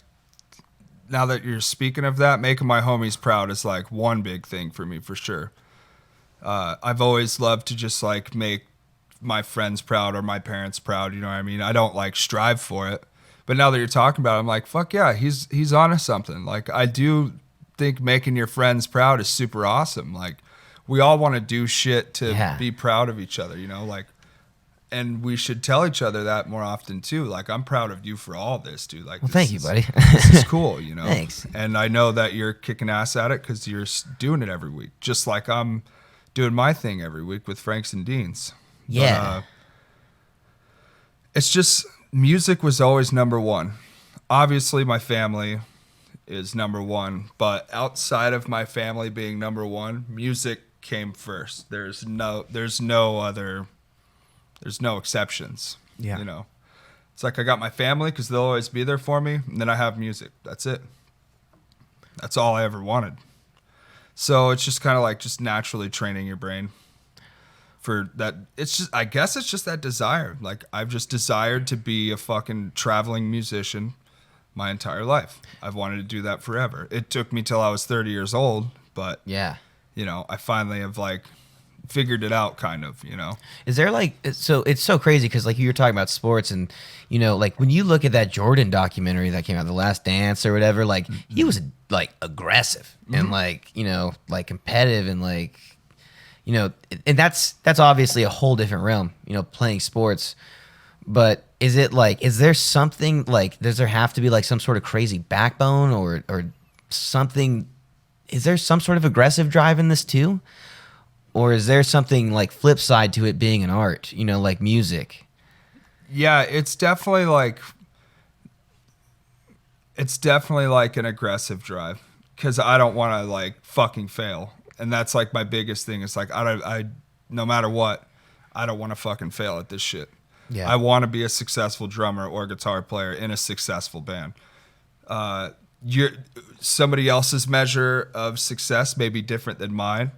now that you're speaking of that, making my homies proud is like one big thing for me for sure. I've always loved to just like make my friends proud or my parents proud, you know what I mean? I don't like strive for it. But now that you're talking about it, I'm like, fuck yeah, he's onto something. Like, I do think making your friends proud is super awesome. Like, we all want to do shit to be proud of each other, you know? Like, and we should tell each other that more often too. Like, I'm proud of you for all this, dude. Like, well, thank you, buddy. This is cool, you know? Thanks. And I know that you're kicking ass at it because you're doing it every week, just like I'm doing my thing every week with Franks and Deans. Yeah. But, it's just, music was always number one. Obviously, my family is number one. But outside of my family being number one, music came first. There's no exceptions. Yeah. You know, it's like I got my family because they'll always be there for me, and then I have music. That's it. That's all I ever wanted. So it's just kind of like just naturally training your brain for that. It's just, I guess it's just that desire. Like I've just desired to be a fucking traveling musician my entire life. I've wanted to do that forever. It took me till I was 30 years old, but Yeah. you know, I finally have like figured it out kind of, you know. Is there like, so it's so crazy because like you were talking about sports and, you know, like when you look at that Jordan documentary that came out, The Last Dance or whatever, like he was like aggressive and like, you know, like competitive and like, you know, and that's obviously a whole different realm, you know, playing sports. But is it like, is there something like, does there have to be like some sort of crazy backbone or something? Is there some sort of aggressive drive in this too? Or is there something like flip side to it being an art, you know, like music? Yeah, it's definitely like an aggressive drive because I don't want to like fucking fail. And that's like my biggest thing. It's like, I no matter what, I don't want to fucking fail at this shit. Yeah. I want to be a successful drummer or guitar player in a successful band. Somebody else's measure of success may be different than mine.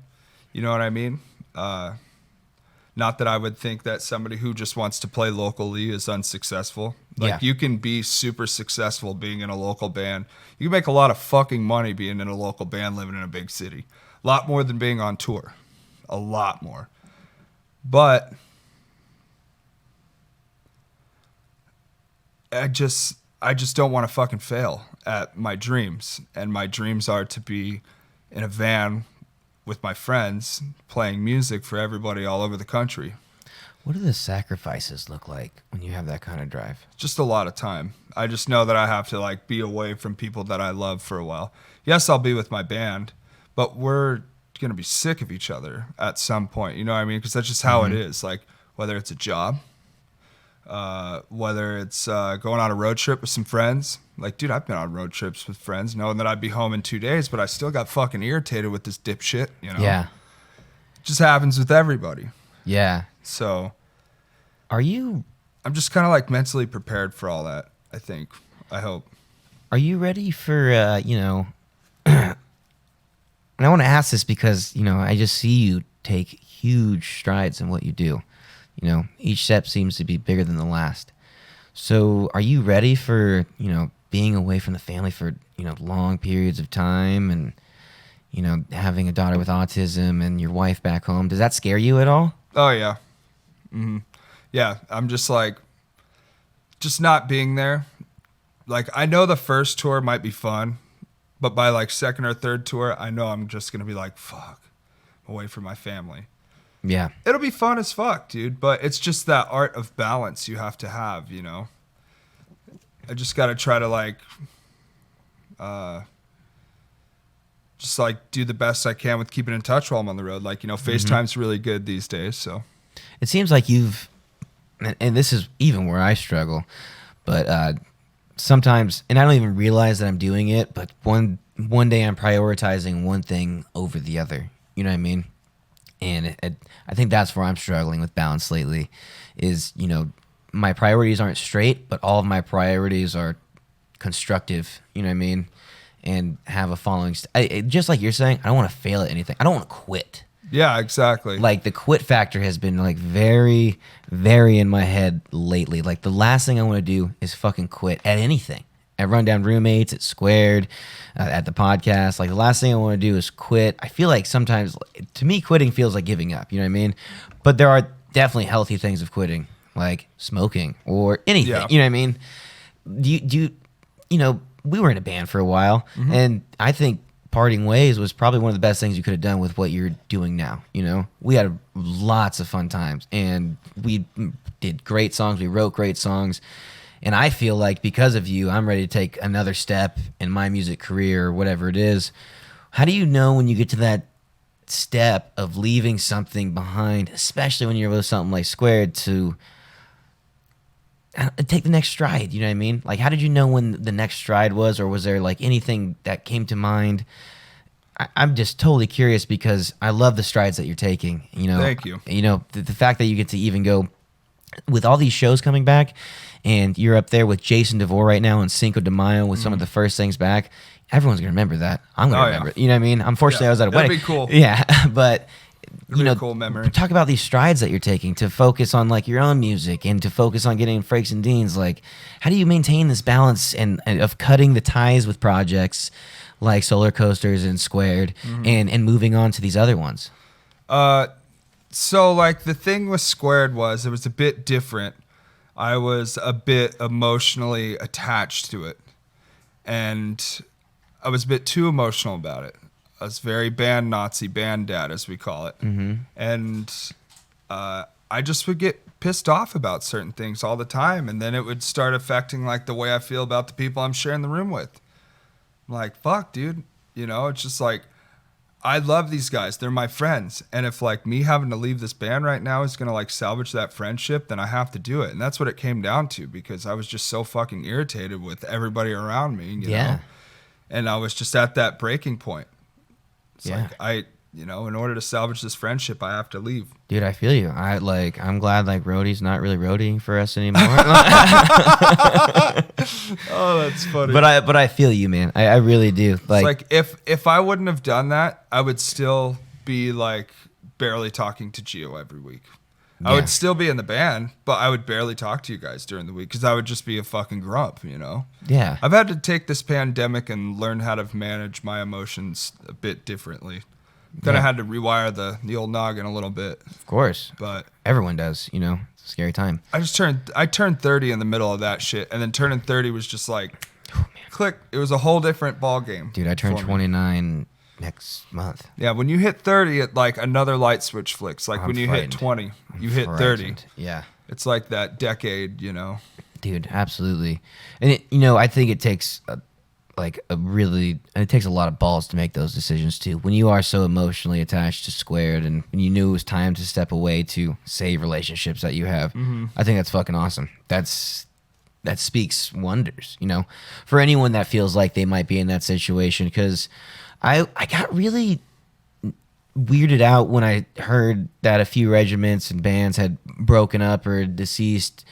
You know what I mean? Not that I would think that somebody who just wants to play locally is unsuccessful. Like Yeah. you can be super successful being in a local band. You can make a lot of fucking money being in a local band living in a big city. A lot more than being on tour. A lot more. But I just don't want to fucking fail at my dreams. And my dreams are to be in a van with my friends playing music for everybody all over the country. What do the sacrifices look like when you have that kind of drive? Just a lot of time. I just know that I have to like be away from people that I love for a while. Yes, I'll be with my band, but we're going to be sick of each other at some point. You know what I mean? Because that's just how it is. Like whether it's a job, whether it's going on a road trip with some friends. Like, dude, I've been on road trips with friends knowing that I'd be home in 2 days, but I still got fucking irritated with this dipshit, you know? Yeah. It just happens with everybody. Yeah. So I'm just kind of like mentally prepared for all that, I think. I hope. Are you ready for, you know, and I want to ask this because, you know, I just see you take huge strides in what you do. You know, each step seems to be bigger than the last. So are you ready for, you know, being away from the family for, you know, long periods of time and, you know, having a daughter with autism and your wife back home? Does that scare you at all? Oh, yeah. Yeah, I'm just like, just not being there. Like, I know the first tour might be fun, but by like second or third tour, I know I'm just going to be like, fuck, I'm away from my family. Yeah. It'll be fun as fuck, dude, but it's just that art of balance you have to have, you know? I just got to try to like, just like do the best I can with keeping in touch while I'm on the road. Like, you know, FaceTime's really good these days, so. It seems like and this is even where I struggle, but sometimes, and I don't even realize that I'm doing it, but one day I'm prioritizing one thing over the other. You know what I mean? And I think that's where I'm struggling with balance lately is, you know, my priorities aren't straight, but all of my priorities are constructive, you know what I mean? And have a following. Just like you're saying, I don't want to fail at anything. I don't want to quit. Yeah, exactly. Like the quit factor has been like very, very in my head lately. Like the last thing I want to do is fucking quit at anything. At Rundown Roommates, at Squared, at the podcast. Like the last thing I want to do is quit. I feel like sometimes, to me, quitting feels like giving up. You know what I mean? But there are definitely healthy things of quitting, like smoking or anything. Yeah. You know what I mean? You know, we were in a band for a while, and I think parting ways was probably one of the best things you could have done with what you're doing now. You know, we had lots of fun times, and we did great songs. We wrote great songs. And I feel like because of you, I'm ready to take another step in my music career or whatever it is. How do you know when you get to that step of leaving something behind, especially when you're with something like Squared, to take the next stride. You know what I mean? Like, how did you know when the next stride was, or was there like anything that came to mind? I'm just totally curious because I love the strides that you're taking. You know, Thank you. You know, the fact that you get to even go with all these shows coming back, and you're up there with Jason DeVore right now and Cinco de Mayo with some of the first things back. Everyone's gonna remember that. I'm gonna remember it. You know what I mean? Unfortunately, I was at a wedding. That'd be cool. Yeah, but you know, cool memory. talk about these strides that you're taking to focus on like your own music and to focus on getting Frakes and Deans. Like, how do you maintain this balance and of cutting the ties with projects like Solar Coasters and Squared and moving on to these other ones? So like the thing with Squared was it was a bit different. I was a bit emotionally attached to it, and I was a bit too emotional about it. I was very band Nazi, band dad, as we call it. And I just would get pissed off about certain things all the time, and then it would start affecting like the way I feel about the people I'm sharing the room with. I'm like, fuck, dude. You know, it's just like, I love these guys. They're my friends. And if like me having to leave this band right now is going to like salvage that friendship, then I have to do it. And that's what it came down to, because I was just so fucking irritated with everybody around me, you know? And I was just at that breaking point. It's like, you know, in order to salvage this friendship, I have to leave. Dude, I feel you. I'm glad like Roadie's not really roadieing for us anymore. Oh, that's funny. But I feel you, man. I really do. Like if I wouldn't have done that, I would still be like barely talking to Gio every week. I would still be in the band, but I would barely talk to you guys during the week because I would just be a fucking grump, you know? Yeah. I've had to take this pandemic and learn how to manage my emotions a bit differently. Kind of had to rewire the old noggin a little bit. Of course. But everyone does, you know. It's a scary time. I turned 30 in the middle of that shit, and then turning 30 was just like, click. It was a whole different ball game. Dude, I turned 29 next month. Yeah, when you hit 30, it like another light switch flicks. Like when you hit 20, you hit 30. Yeah. It's like that decade, you know. Dude, absolutely. And you know, I think it takes it takes a lot of balls to make those decisions too. When you are so emotionally attached to Squared, and when you knew it was time to step away to save relationships that you have, I think that's fucking awesome. That speaks wonders, you know, for anyone that feels like they might be in that situation. Because I got really weirded out when I heard that a few regiments and bands had broken up or deceased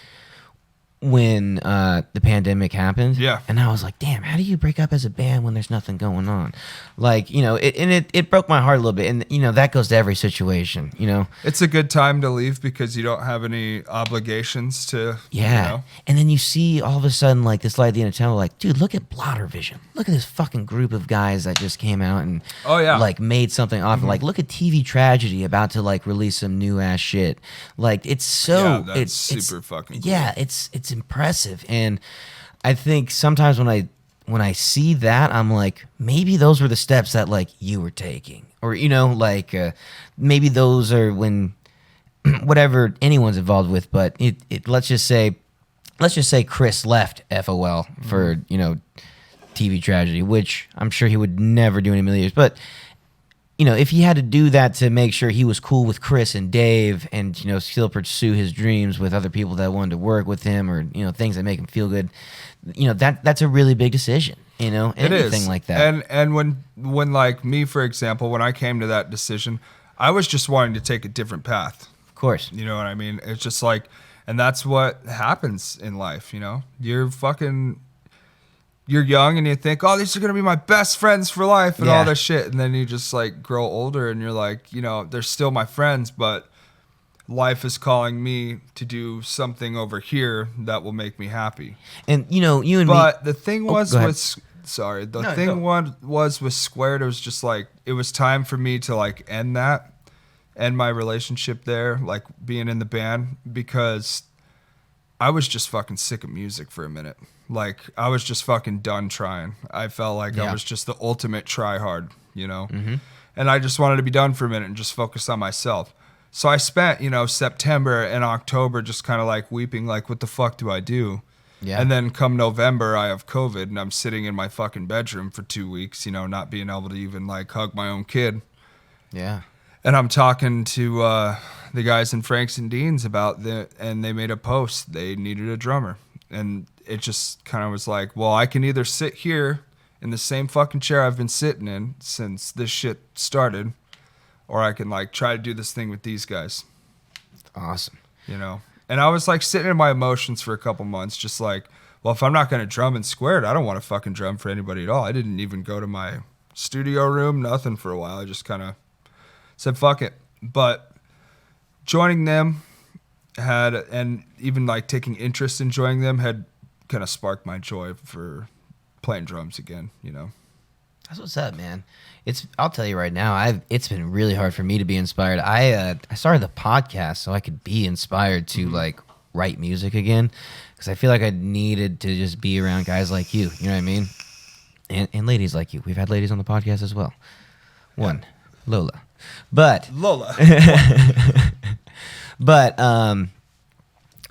when the pandemic happened. Yeah. And I was like, damn, how do you break up as a band when there's nothing going on? Like, you know, it broke my heart a little bit. And, you know, that goes to every situation, you know. It's a good time to leave because you don't have any obligations to, you know. And then you see all of a sudden, like, this light at the end of the tunnel, like, dude, look at Blotter Vision. Look at this fucking group of guys that just came out and, like, made something off. Like, look at TV Tragedy about to, like, release some new ass shit. Like, it's so... Yeah, that's super fucking cool. Yeah, it's impressive. And I think sometimes when I see that, I'm like, maybe those were the steps that like you were taking, or you know, like maybe those are when whatever anyone's involved with. But let's just say Chris left FOL for you know TV Tragedy, which I'm sure he would never do in a million years. But you know, if he had to do that to make sure he was cool with Chris and Dave and, you know, still pursue his dreams with other people that wanted to work with him or, you know, things that make him feel good, you know, that's a really big decision, you know, anything like that. And when like me, for example, when I came to that decision, I was just wanting to take a different path. Of course. You know what I mean? It's just like, and that's what happens in life, you know? You're young and you think, oh, these are going to be my best friends for life and all this shit. And then you just like grow older and you're like, you know, they're still my friends, but life is calling me to do something over here that will make me happy. And, you know, you and but me. the thing was with Squared, it was just like, it was time for me to like end my relationship there, like being in the band, because I was just fucking sick of music for a minute. Like, I was just fucking done trying. I felt like I was just the ultimate try-hard, you know? And I just wanted to be done for a minute and just focus on myself. So I spent, you know, September and October just kind of like weeping, like, what the fuck do I do? Yeah. And then come November, I have COVID, and I'm sitting in my fucking bedroom for 2 weeks, you know, not being able to even, like, hug my own kid. Yeah. And I'm talking to the guys in Franks and Dean's and they made a post. They needed a drummer. And it just kind of was like, well, I can either sit here in the same fucking chair I've been sitting in since this shit started, or I can like try to do this thing with these guys. Awesome. You know? And I was like sitting in my emotions for a couple months, just like, well, if I'm not going to drum in Squared, I don't want to fucking drum for anybody at all. I didn't even go to my studio room, nothing for a while. I just kind of said, fuck it. But joining them and even like taking interest in joining them had kind of sparked my joy for playing drums again, you know? That's what's up, man. I'll tell you right now, it's been really hard for me to be inspired. I started the podcast so I could be inspired to like write music again, because I feel like I needed to just be around guys like you. You know what I mean? And ladies like you. We've had ladies on the podcast as well. One, Lola, but but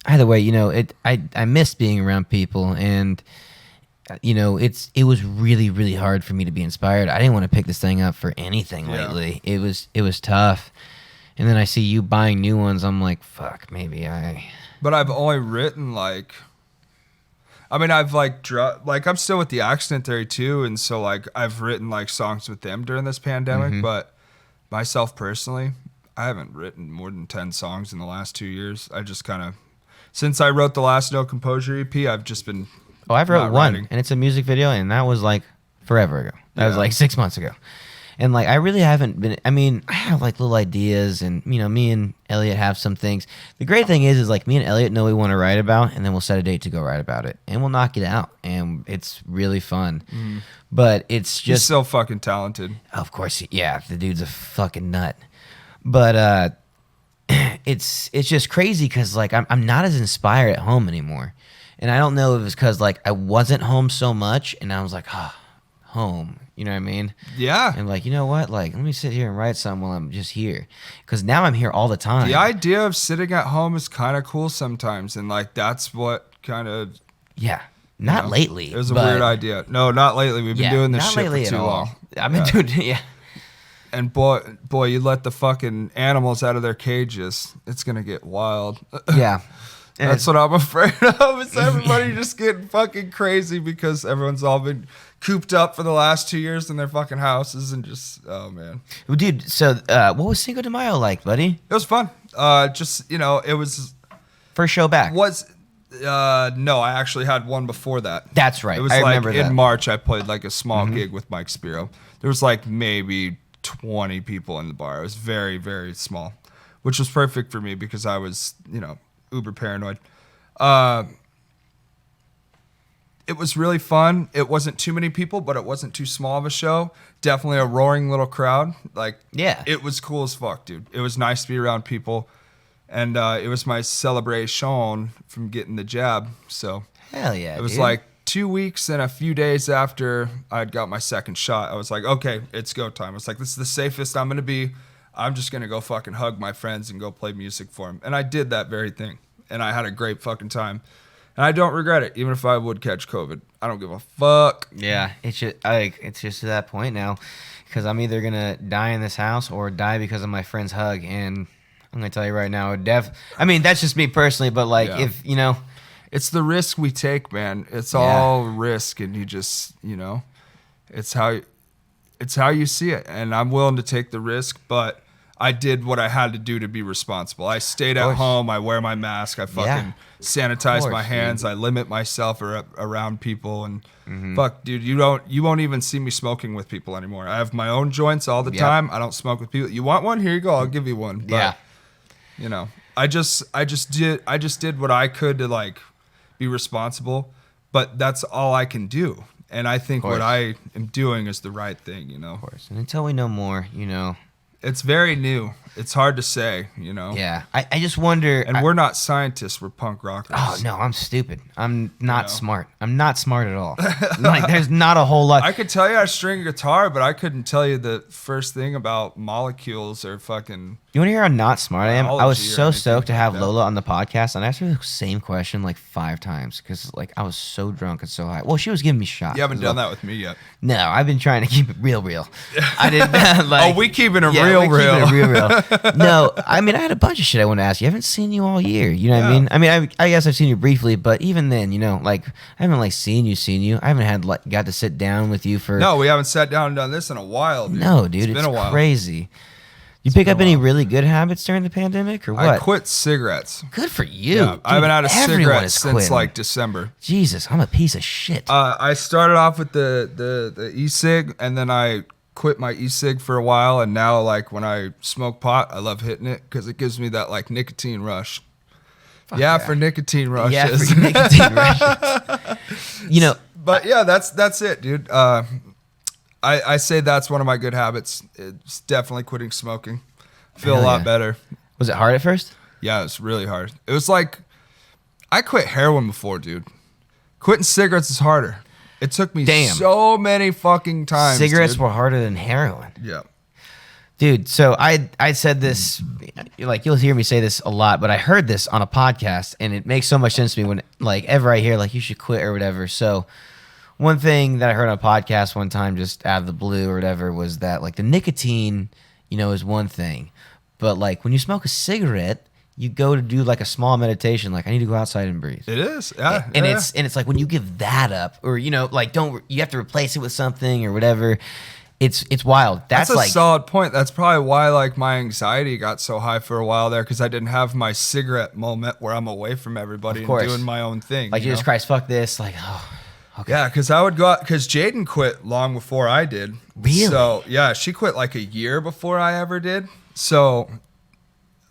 either way, you know, I miss being around people, and you know, it was really, really hard for me to be inspired. I didn't want to pick this thing up for anything lately. It was tough. And then I see you buying new ones. I'm like, fuck, maybe I. But I've only written like, I mean, I've like, I'm still with the Accident Theory too. And so like, I've written like songs with them during this pandemic. But myself personally, I haven't written more than 10 songs in the last 2 years. I just kind of, since I wrote the last No Composure EP, I've just been. Oh, I've wrote one, writing. and it's a music video, and that was like forever ago. That was like 6 months ago. And like, I really haven't been, I mean, I have like little ideas, and you know, me and Elliot have some things. The great thing is like me and Elliot know we want to write about, and then we'll set a date to go write about it, and we'll knock it out, and it's really fun. But it's just. He's so fucking talented. Of course, yeah, the dude's a fucking nut. But it's just crazy because like I'm not as inspired at home anymore. And I don't know if it was because like I wasn't home so much, and I was like, home. You know what I mean? Yeah. And like, you know what? Like, let me sit here and write something while I'm just here. Because now I'm here all the time. The idea of sitting at home is kind of cool sometimes. And like, that's what kind of. Yeah. Not lately. It was a weird idea. No, not lately. We've been doing this shit for too long. I've been doing yeah. And boy, you let the fucking animals out of their cages, it's going to get wild. Yeah. And that's what I'm afraid of, is everybody just getting fucking crazy because everyone's all been cooped up for the last 2 years in their fucking houses and just, oh, man. Well, dude, so what was Cinco de Mayo like, buddy? It was fun. Just, you know, it was... First show back? No, I actually had one before that. That's right. It was I like remember that. in March, I played like a small gig with Mike Spiro. There was like maybe 20 people in the bar. It was very, very small, which was perfect for me because I was, you know, uber paranoid. It was really fun. It wasn't too many people, but it wasn't too small of a show. Definitely a roaring little crowd. Like, yeah, it was cool as fuck, dude. It was nice to be around people, and it was my celebration from getting the jab. So hell yeah, it was dude. like 2 weeks and a few days after I'd got my second shot. I was like, okay, it's go time. I was like, this is the safest I'm gonna be. I'm just gonna go fucking hug my friends and go play music for them. And I did that very thing, and I had a great fucking time. And I don't regret it, even if I would catch COVID. I don't give a fuck. Yeah, it's just to that point now, because I'm either gonna die in this house or die because of my friend's hug. And I'm gonna tell you right now, I mean, that's just me personally, but like, if you know, it's the risk we take, man. It's all risk, and you just, you know, it's how you see it. And I'm willing to take the risk, but I did what I had to do to be responsible. I stayed at home. I wear my mask. I fucking sanitize my hands. Dude. I limit myself around people. And fuck, dude, you won't even see me smoking with people anymore. I have my own joints all the time. I don't smoke with people. You want one? Here you go. I'll give you one. But, you know, I just did what I could to like be responsible. But that's all I can do. And I think what I am doing is the right thing. You know. Of course. And until we know more, you know. It's very new. It's hard to say, you know? Yeah. I just wonder... And we're not scientists. We're punk rockers. Oh, no. I'm stupid. I'm not smart. I'm not smart at all. Like, there's not a whole lot... I could tell you how to string a guitar, but I couldn't tell you the first thing about molecules or fucking... You want to hear how not smart I am? I was so stoked to have like Lola on the podcast, and I asked her the same question like 5 times because like I was so drunk and so high. Well, she was giving me shots. You haven't done that with me yet. No, I've been trying to keep it real. I didn't. Like, we keeping it real real. No, I mean, I had a bunch of shit I want to ask you. I haven't seen you all year. You know what I mean? I mean, I guess I've seen you briefly, but even then, you know, like, I haven't, like, seen you. I haven't had, like, got to sit down with you for... No, we haven't sat down and done this in a while, dude. No, dude, it's been a while. Crazy. You pick up any really good habits during the pandemic or what? I quit cigarettes. Good for you. Yeah, Dude, I haven't had a cigarette since quitting. like December. Jesus, I'm a piece of shit. I started off with the e-cig, and then I quit my e-cig for a while, and now like when I smoke pot, I love hitting it because it gives me that like nicotine rush. Yeah, for nicotine rushes. Yeah, for nicotine rushes. You know, but yeah, that's it, dude. I say that's one of my good habits. It's definitely quitting smoking. Feel a lot better. Was it hard at first? Yeah, it was really hard. It was like, I quit heroin before, dude. Quitting cigarettes is harder. It took me so many fucking times. Cigarettes were harder than heroin. Yeah. Dude, so I said this, like, you'll hear me say this a lot, but I heard this on a podcast, and it makes so much sense to me when, like, ever I hear, like, you should quit or whatever. So one thing that I heard on a podcast one time, just out of the blue or whatever, was that, like, the nicotine, you know, is one thing. But, like, when you smoke a cigarette, you go to do, like, a small meditation, like, I need to go outside and breathe. It is, yeah. And it's like, when you give that up, or, you know, like, you have to replace it with something or whatever. It's wild. That's a like, solid point. That's probably why, like, my anxiety got so high for a while there, because I didn't have my cigarette moment where I'm away from everybody and doing my own thing. Like, Jesus Christ, fuck this. Like, oh. Okay. Yeah, because I would go out, because Jaden quit long before I did. Really? So, yeah, she quit like a year before I ever did. So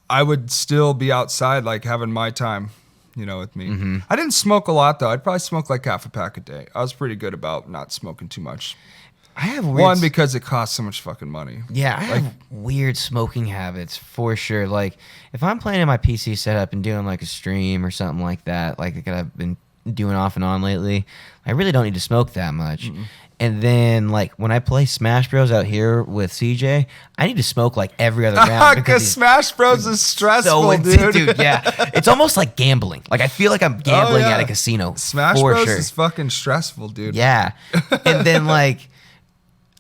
I would still be outside, like, having my time, you know, with me. Mm-hmm. I didn't smoke a lot, though. I'd probably smoke like half a pack a day. I was pretty good about not smoking too much. I have one because it costs so much fucking money. Yeah, I have weird smoking habits for sure. Like, if I'm playing in my PC setup and doing like a stream or something like that, like I've been doing off and on lately, I really don't need to smoke that much. Mm-mm. And then, like, when I play Smash Bros out here with CJ, I need to smoke like every other round because Smash Bros is stressful, dude. Yeah, it's almost like gambling. Like, I feel like I'm gambling at a casino. Smash Bros is fucking stressful, dude. Yeah, and then like,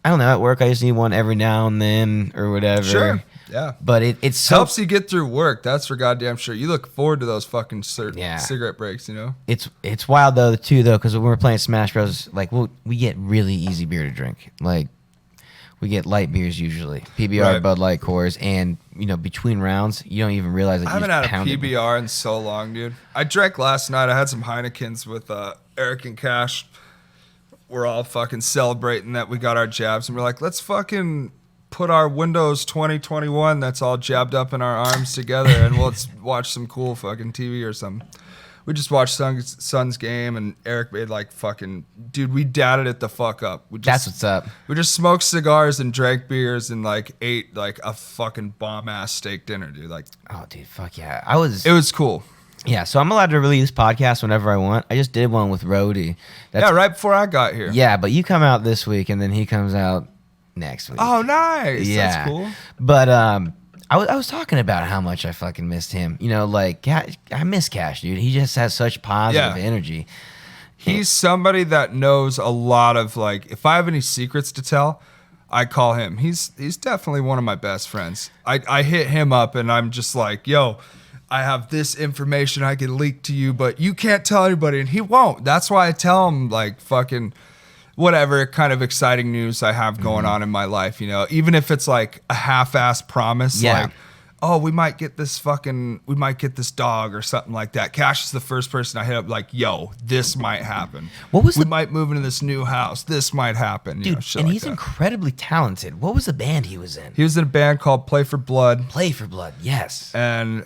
I don't know, at work I just need one every now and then or whatever. Sure. Yeah. But it's so, helps you get through work. That's for goddamn sure. You look forward to those fucking cigarette breaks, you know? It's wild though, because when we're playing Smash Bros, like, we get really easy beer to drink. Like, we get light beers usually. PBR, Bud Light, Coors, and, you know, between rounds, you don't even realize that I haven't had a PBR in so long, dude. I drank last night. I had some Heinekens with Eric and Cash. We're all fucking celebrating that we got our jabs, and we're like, let's fucking put our Windows 2021 that's all jabbed up in our arms together, and let's watch some cool fucking TV or something. We just watched Suns game, and Eric made like fucking, dude, we dadded it the fuck up. That's what's up. We just smoked cigars and drank beers and like ate like a fucking bomb ass steak dinner, dude. Like, oh, dude, fuck yeah. It was cool. Yeah, so I'm allowed to release podcasts whenever I want. I just did one with Rhodey. Right before I got here. Yeah, but you come out this week, and then he comes out next week. Oh, nice. Yeah. That's cool. But I was talking about how much I fucking missed him. You know, like, I miss Cash, dude. He just has such positive energy. He's somebody that knows a lot of, like, if I have any secrets to tell, I call him. He's definitely one of my best friends. I hit him up, and I'm just like, yo, I have this information I can leak to you, but you can't tell anybody, and he won't. That's why I tell him, like, fucking whatever kind of exciting news I have going on in my life, you know, even if it's like a half-assed promise, like, oh, we might get this dog or something like that. Cash is the first person I hit up, like, yo, this might happen. We might move into this new house. This might happen. Dude, you know, shit and like he's that. incredibly talented. What was the band he was in? He was in a band called Play for Blood. Play for Blood, yes. And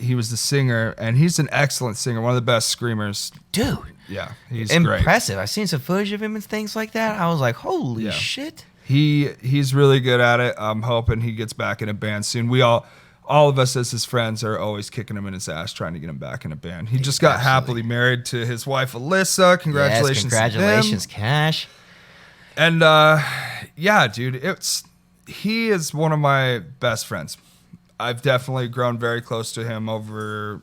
he was the singer, and he's an excellent singer, one of the best screamers. Dude. Yeah, he's impressive. great. I've seen some footage of him and things like that. I was like, holy shit. He's really good at it. I'm hoping he gets back in a band soon. We all of us as his friends are always kicking him in his ass, trying to get him back in a band. He just got happily married to his wife, Alyssa. Congratulations. Yes, congratulations, Cash. And yeah, dude, he is one of my best friends. I've definitely grown very close to him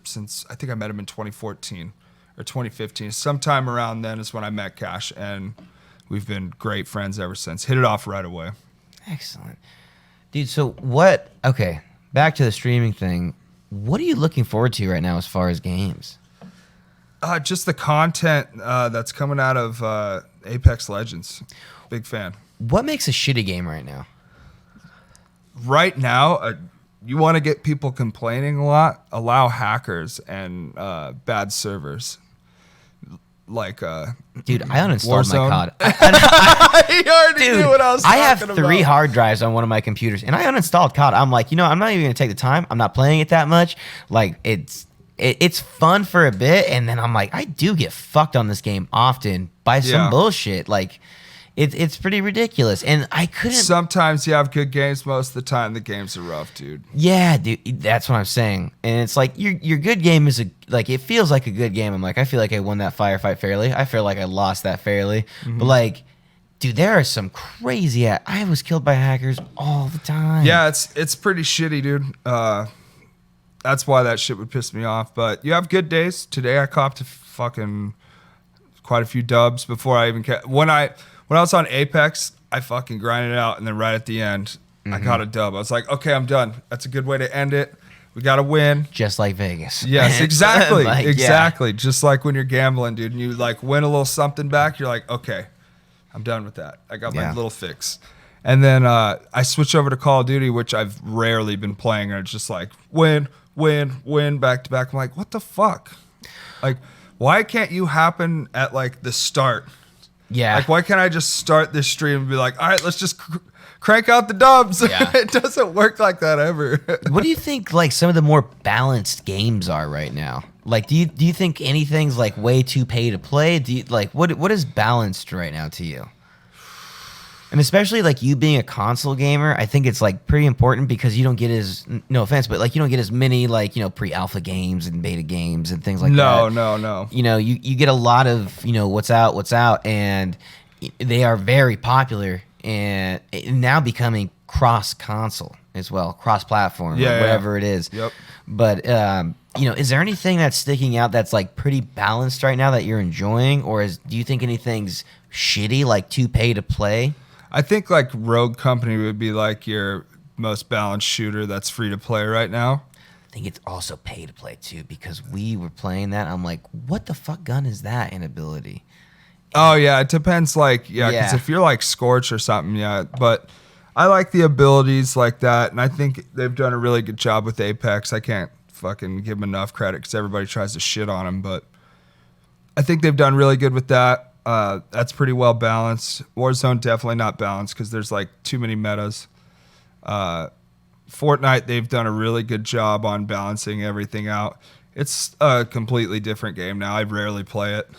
since I think I met him in 2014 or 2015. Sometime around then is when I met Cash, and we've been great friends ever since. Hit it off right away. Excellent. Dude, so what? Okay, back to the streaming thing. What are you looking forward to right now as far as games? Just the content that's coming out of Apex Legends. Big fan. What makes a shitty game right now? Right now, you want to get people complaining a lot, allow hackers and bad servers. Like, dude, I uninstalled Warzone. my COD. You already Dude, knew what I was I have talking 3 about. hard drives on one of my computers, and I uninstalled COD. I'm like, I'm not even gonna take the time. I'm not playing it that much. Like, it's fun for a bit, and then I'm like, I do get fucked on this game often by some Yeah. bullshit. Like, it's pretty ridiculous, and I couldn't. Sometimes you have good games. Most of the time, the games are rough, dude. Yeah, dude, that's what I'm saying. And it's like your good game is it feels like a good game. I'm like, I feel like I won that firefight fairly. I feel like I lost that fairly. But like, dude, there are some crazy. I was killed by hackers all the time. Yeah, it's pretty shitty, dude. That's why that shit would piss me off. But you have good days. Today I copped fucking quite a few dubs before I even when I was on Apex, I fucking grinded it out, and then right at the end, I got a dub. I was like, okay, I'm done. That's a good way to end it. We got to win. Just like Vegas. Yes, exactly. Like, yeah. Exactly. Just like when you're gambling, dude, and you like win a little something back, you're like, okay, I'm done with that. I got my Yeah. little fix. And then I switched over to Call of Duty, which I've rarely been playing, and it's just like win, back to back. I'm like, what the fuck? Like, why can't you happen at like the start? Yeah. Like, why can't I just start this stream and be like, all right, let's just crank out the dubs? Yeah. It doesn't work like that ever. What do you think like some of the more balanced games are right now? Like, do you think anything's like way too pay to play? Do you like what is balanced right now to you? And especially like you being a console gamer, I think it's like pretty important because you don't get no offense, but like you don't get as many like, pre-alpha games and beta games and things like that. No. You get a lot of, what's out, and they are very popular and now becoming cross-console as well, cross-platform, Yeah, or yeah. whatever it is. Yep. But, is there anything that's sticking out that's like pretty balanced right now that you're enjoying? Or do you think anything's shitty, like too pay to play? I think like Rogue Company would be like your most balanced shooter that's free to play right now. I think it's also pay to play too because we were playing that. I'm like, what the fuck gun is that in ability? Oh yeah, it depends. Like because Yeah. if you're like Scorch or something, yeah. But I like the abilities like that, and I think they've done a really good job with Apex. I can't fucking give them enough credit because everybody tries to shit on them, but I think they've done really good with that. That's pretty well balanced. Warzone definitely not balanced because there's like too many metas. Fortnite, they've done a really good job on balancing everything out. It's a completely different game now. I rarely play it.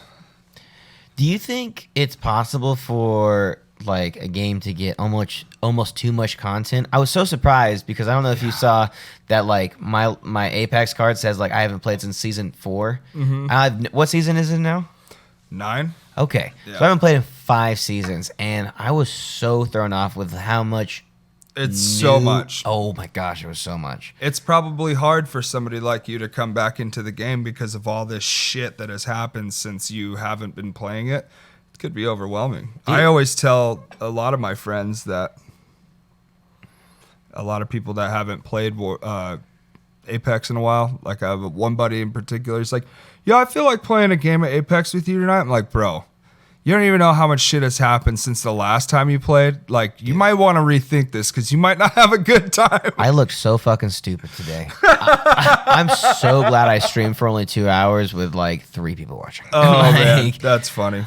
Do you think it's possible for like a game to get almost too much content? I was so surprised because I don't know if you saw that like my Apex card says like I haven't played since season 4. What season is it now? 9? Okay. Yeah. So I haven't played in 5 seasons, and I was so thrown off with how much. It's so much. Oh my gosh, it was so much. It's probably hard for somebody like you to come back into the game because of all this shit that has happened since you haven't been playing it. It could be overwhelming. Yeah. I always tell a lot of my friends that a lot of people that haven't played Apex in a while, like I have one buddy in particular, he's like, yeah, I feel like playing a game of Apex with you tonight. I'm like, bro, you don't even know how much shit has happened since the last time you played. Like, you might want to rethink this because you might not have a good time. I looked so fucking stupid today. I'm so glad I streamed for only 2 hours with like 3 people watching. Oh, man, Like, that's funny.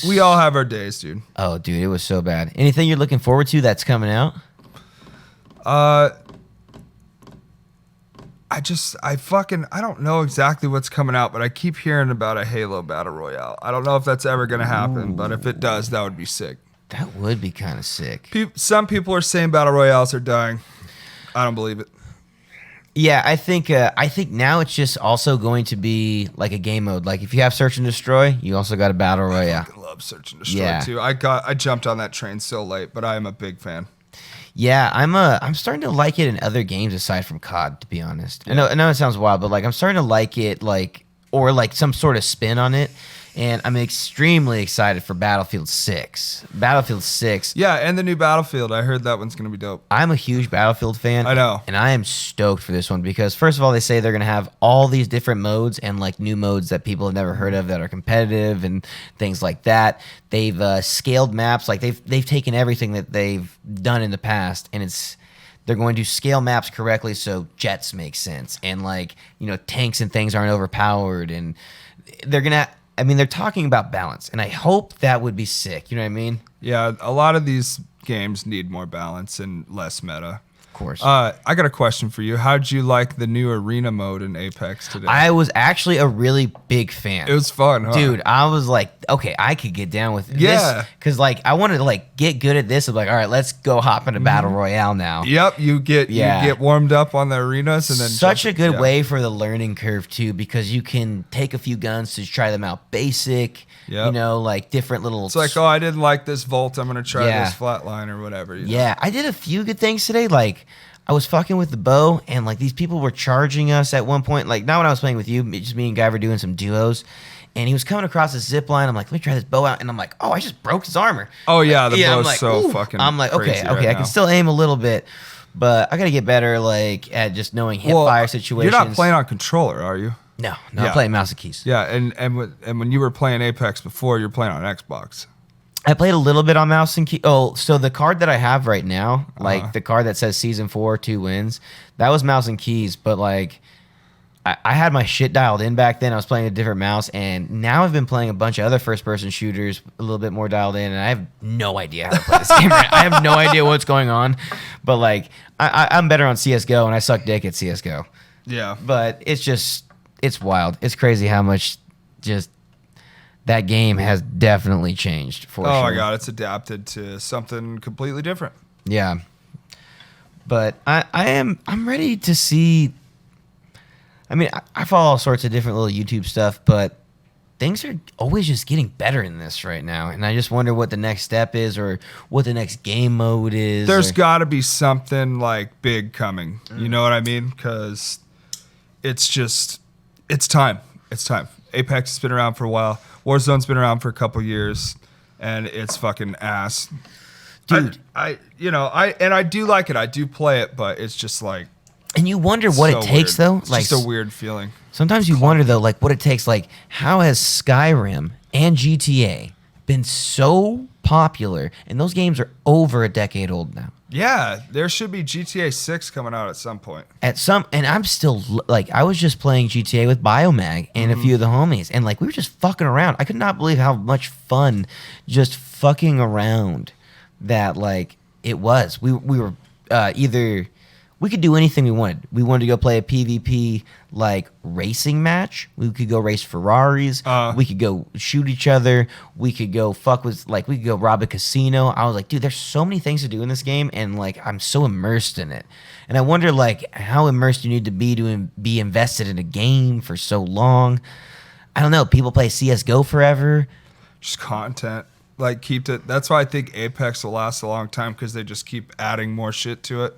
We all have our days, dude. Oh, dude, it was so bad. Anything you're looking forward to that's coming out? I don't know exactly what's coming out, but I keep hearing about a Halo Battle Royale. I don't know if that's ever going to happen, but if it does, that would be sick. That would be kind of sick. Some people are saying Battle Royales are dying. I don't believe it. Yeah, I think now it's just also going to be like a game mode. Like if you have Search and Destroy, you also got a Battle Royale. I love Search and Destroy Yeah. too. I jumped on that train so late, but I am a big fan. Yeah, I'm starting to like it in other games aside from COD, to be honest. I know it sounds wild, but like I'm starting to like it, like or like some sort of spin on it And I'm extremely excited for Battlefield 6. Battlefield 6. Yeah, and the new Battlefield. I heard that one's going to be dope. I'm a huge Battlefield fan. I know. And I am stoked for this one because, first of all, they say they're going to have all these different modes and like new modes that people have never heard of that are competitive and things like that. They've scaled maps. Like they've taken everything that they've done in the past and they're going to scale maps correctly so jets make sense and like, tanks and things aren't overpowered, and they're talking about balance, and I hope that would be sick. You know what I mean? Yeah, a lot of these games need more balance and less meta. Of course. I got a question for you. How'd you like the new arena mode in Apex today? I was actually a really big fan. It was fun, huh? Dude, I was like, okay, I could get down with this. Yeah. Because, like, I wanted to, like, get good at this. I'm like, all right, let's go hop into Battle Royale now. Yep, you get warmed up on the arenas. And then Such a good way for the learning curve, too, because you can take a few guns to try them out basic, Yep. like different little... It's like, I didn't like this Volt. I'm going to try this flatline or whatever. Yeah, I did a few good things today. Like, I was fucking with the bow, and like these people were charging us at one point. Like, not when I was playing with you, just me and Guy were doing some duos, and he was coming across the zip line. I'm like, let me try this bow out, and I'm like, oh, I just broke his armor. Oh yeah, the bow's like, so ooh. fucking. I'm like, okay, crazy right I now. can still aim a little bit, but I gotta get better, like at just knowing hip fire situations. You're not playing on controller, are you? No, I'm playing mouse and keys. Yeah, and when you were playing Apex before, you're playing on Xbox. I played a little bit on mouse and key. Oh, so the card that I have right now, like the card that says Season 4, 2 wins, that was mouse and keys. But like, I had my shit dialed in back then. I was playing a different mouse, and now I've been playing a bunch of other first-person shooters, a little bit more dialed in, and I have no idea how to play this game. Right? I have no idea what's going on. But like, I'm better on CS:GO, and I suck dick at CS:GO. Yeah, But it's wild. It's crazy how much just that game has definitely changed for sure. Oh my god, it's adapted to something completely different. Yeah. But I'm ready to see. I mean, I follow all sorts of different little YouTube stuff, but things are always just getting better in this right now. And I just wonder what the next step is or what the next game mode is. There's got to be something like big coming. You know what I mean? Because it's time. It's time. Apex has been around for a while. Warzone's been around for a couple years, and it's fucking ass. Dude. I do like it. I do play it, but it's just like. And you wonder what so it takes, weird. though. It's like just a weird feeling. Sometimes you wonder, though, like what it takes. Like, how has Skyrim and GTA been so popular? And those games are over a decade old now. Yeah, there should be GTA 6 coming out at some point. And I'm still like, I was just playing GTA with Biomag and a few of the homies, and like we were just fucking around. I could not believe how much fun just fucking around that like it was. We were either. We could do anything we wanted. We wanted to go play a PvP like racing match. We could go race Ferraris. We could go shoot each other. We could go we could go rob a casino. I was like, dude, there's so many things to do in this game, and like I'm so immersed in it. And I wonder like how immersed you need to be invested in a game for so long. I don't know. People play CS:GO forever. Just content. Like keep it. That's why I think Apex will last a long time, because they just keep adding more shit to it.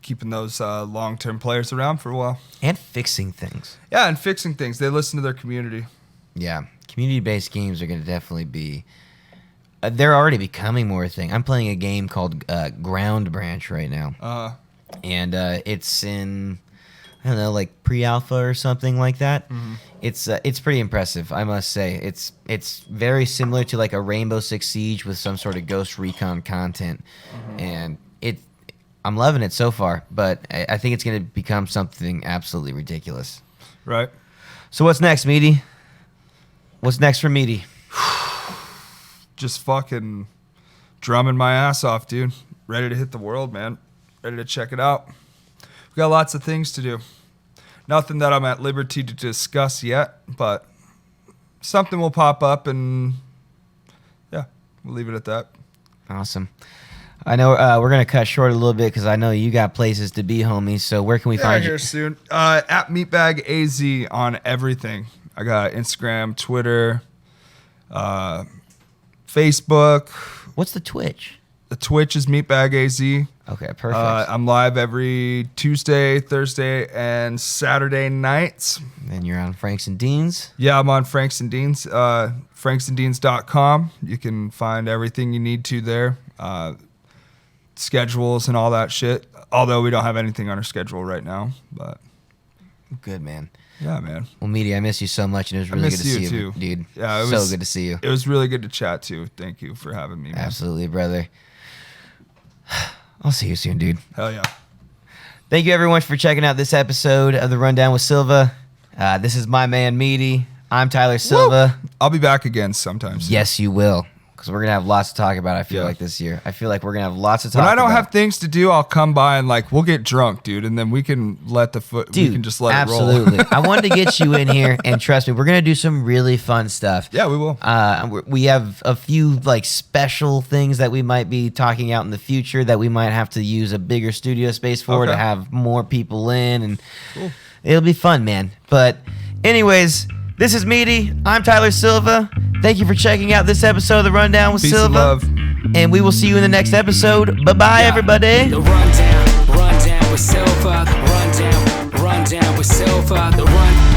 Keeping those long-term players around for a while. And fixing things. Yeah, and fixing things. They listen to their community. Yeah. Community-based games are going to definitely be... they're already becoming more a thing. I'm playing a game called Ground Branch right now. And it's in, I don't know, like pre-alpha or something like that. Mm-hmm. It's pretty impressive, I must say. It's very similar to like a Rainbow Six Siege with some sort of Ghost Recon content. Mm-hmm. And I'm loving it so far, but I think it's going to become something absolutely ridiculous. Right. So what's next, Meaty? What's next for Meaty? Just fucking drumming my ass off, dude. Ready to hit the world, man. Ready to check it out. We got lots of things to do. Nothing that I'm at liberty to discuss yet, but something will pop up, and yeah, we'll leave it at that. Awesome. I know we're going to cut short a little bit because I know you got places to be, homie. So where can we find you? Here soon. At Meatbag AZ on everything. I got Instagram, Twitter, Facebook. What's the Twitch? The Twitch is Meatbag AZ. Okay, perfect. I'm live every Tuesday, Thursday, and Saturday nights. And you're on Franks and Deans. Yeah, I'm on Franks and Deans. franksanddeans.com. You can find everything you need to there. Schedules and all that shit. Although we don't have anything on our schedule right now, but Good, man. yeah, man. Well, Meaty, I miss you so much, and it was really good to see you, dude. Yeah, it so was good to see you. It was really good to chat too. Thank you for having me, man. Absolutely, brother. I'll see you soon, dude. Hell yeah. Thank you, everyone, for checking out this episode of The Rundown with Silva. This is my man, Meaty. I'm Tyler Silva. Woo! I'll be back again sometimes. Yes, you will. Because we're going to have lots to talk about, I feel Yeah. like, this year. I feel like we're going to have lots to talk When I about. don't have things to do, I'll come by and we'll get drunk, dude, and then we can let the foot. Dude, we can just let absolutely. it roll. I wanted to get you in here, and trust me, we're going to do some really fun stuff. Yeah, we will. We have a few special things that we might be talking out in the future that we might have to use a bigger studio space for Okay. to have more people in, and Cool. it'll be fun, man. But anyways, this is Meaty. I'm Tyler Silva. Thank you for checking out this episode of The Rundown with Peace Silva. and love. And we will see you in the next episode. Bye-bye, everybody. The rundown with Silva. Rundown with Silva. The run.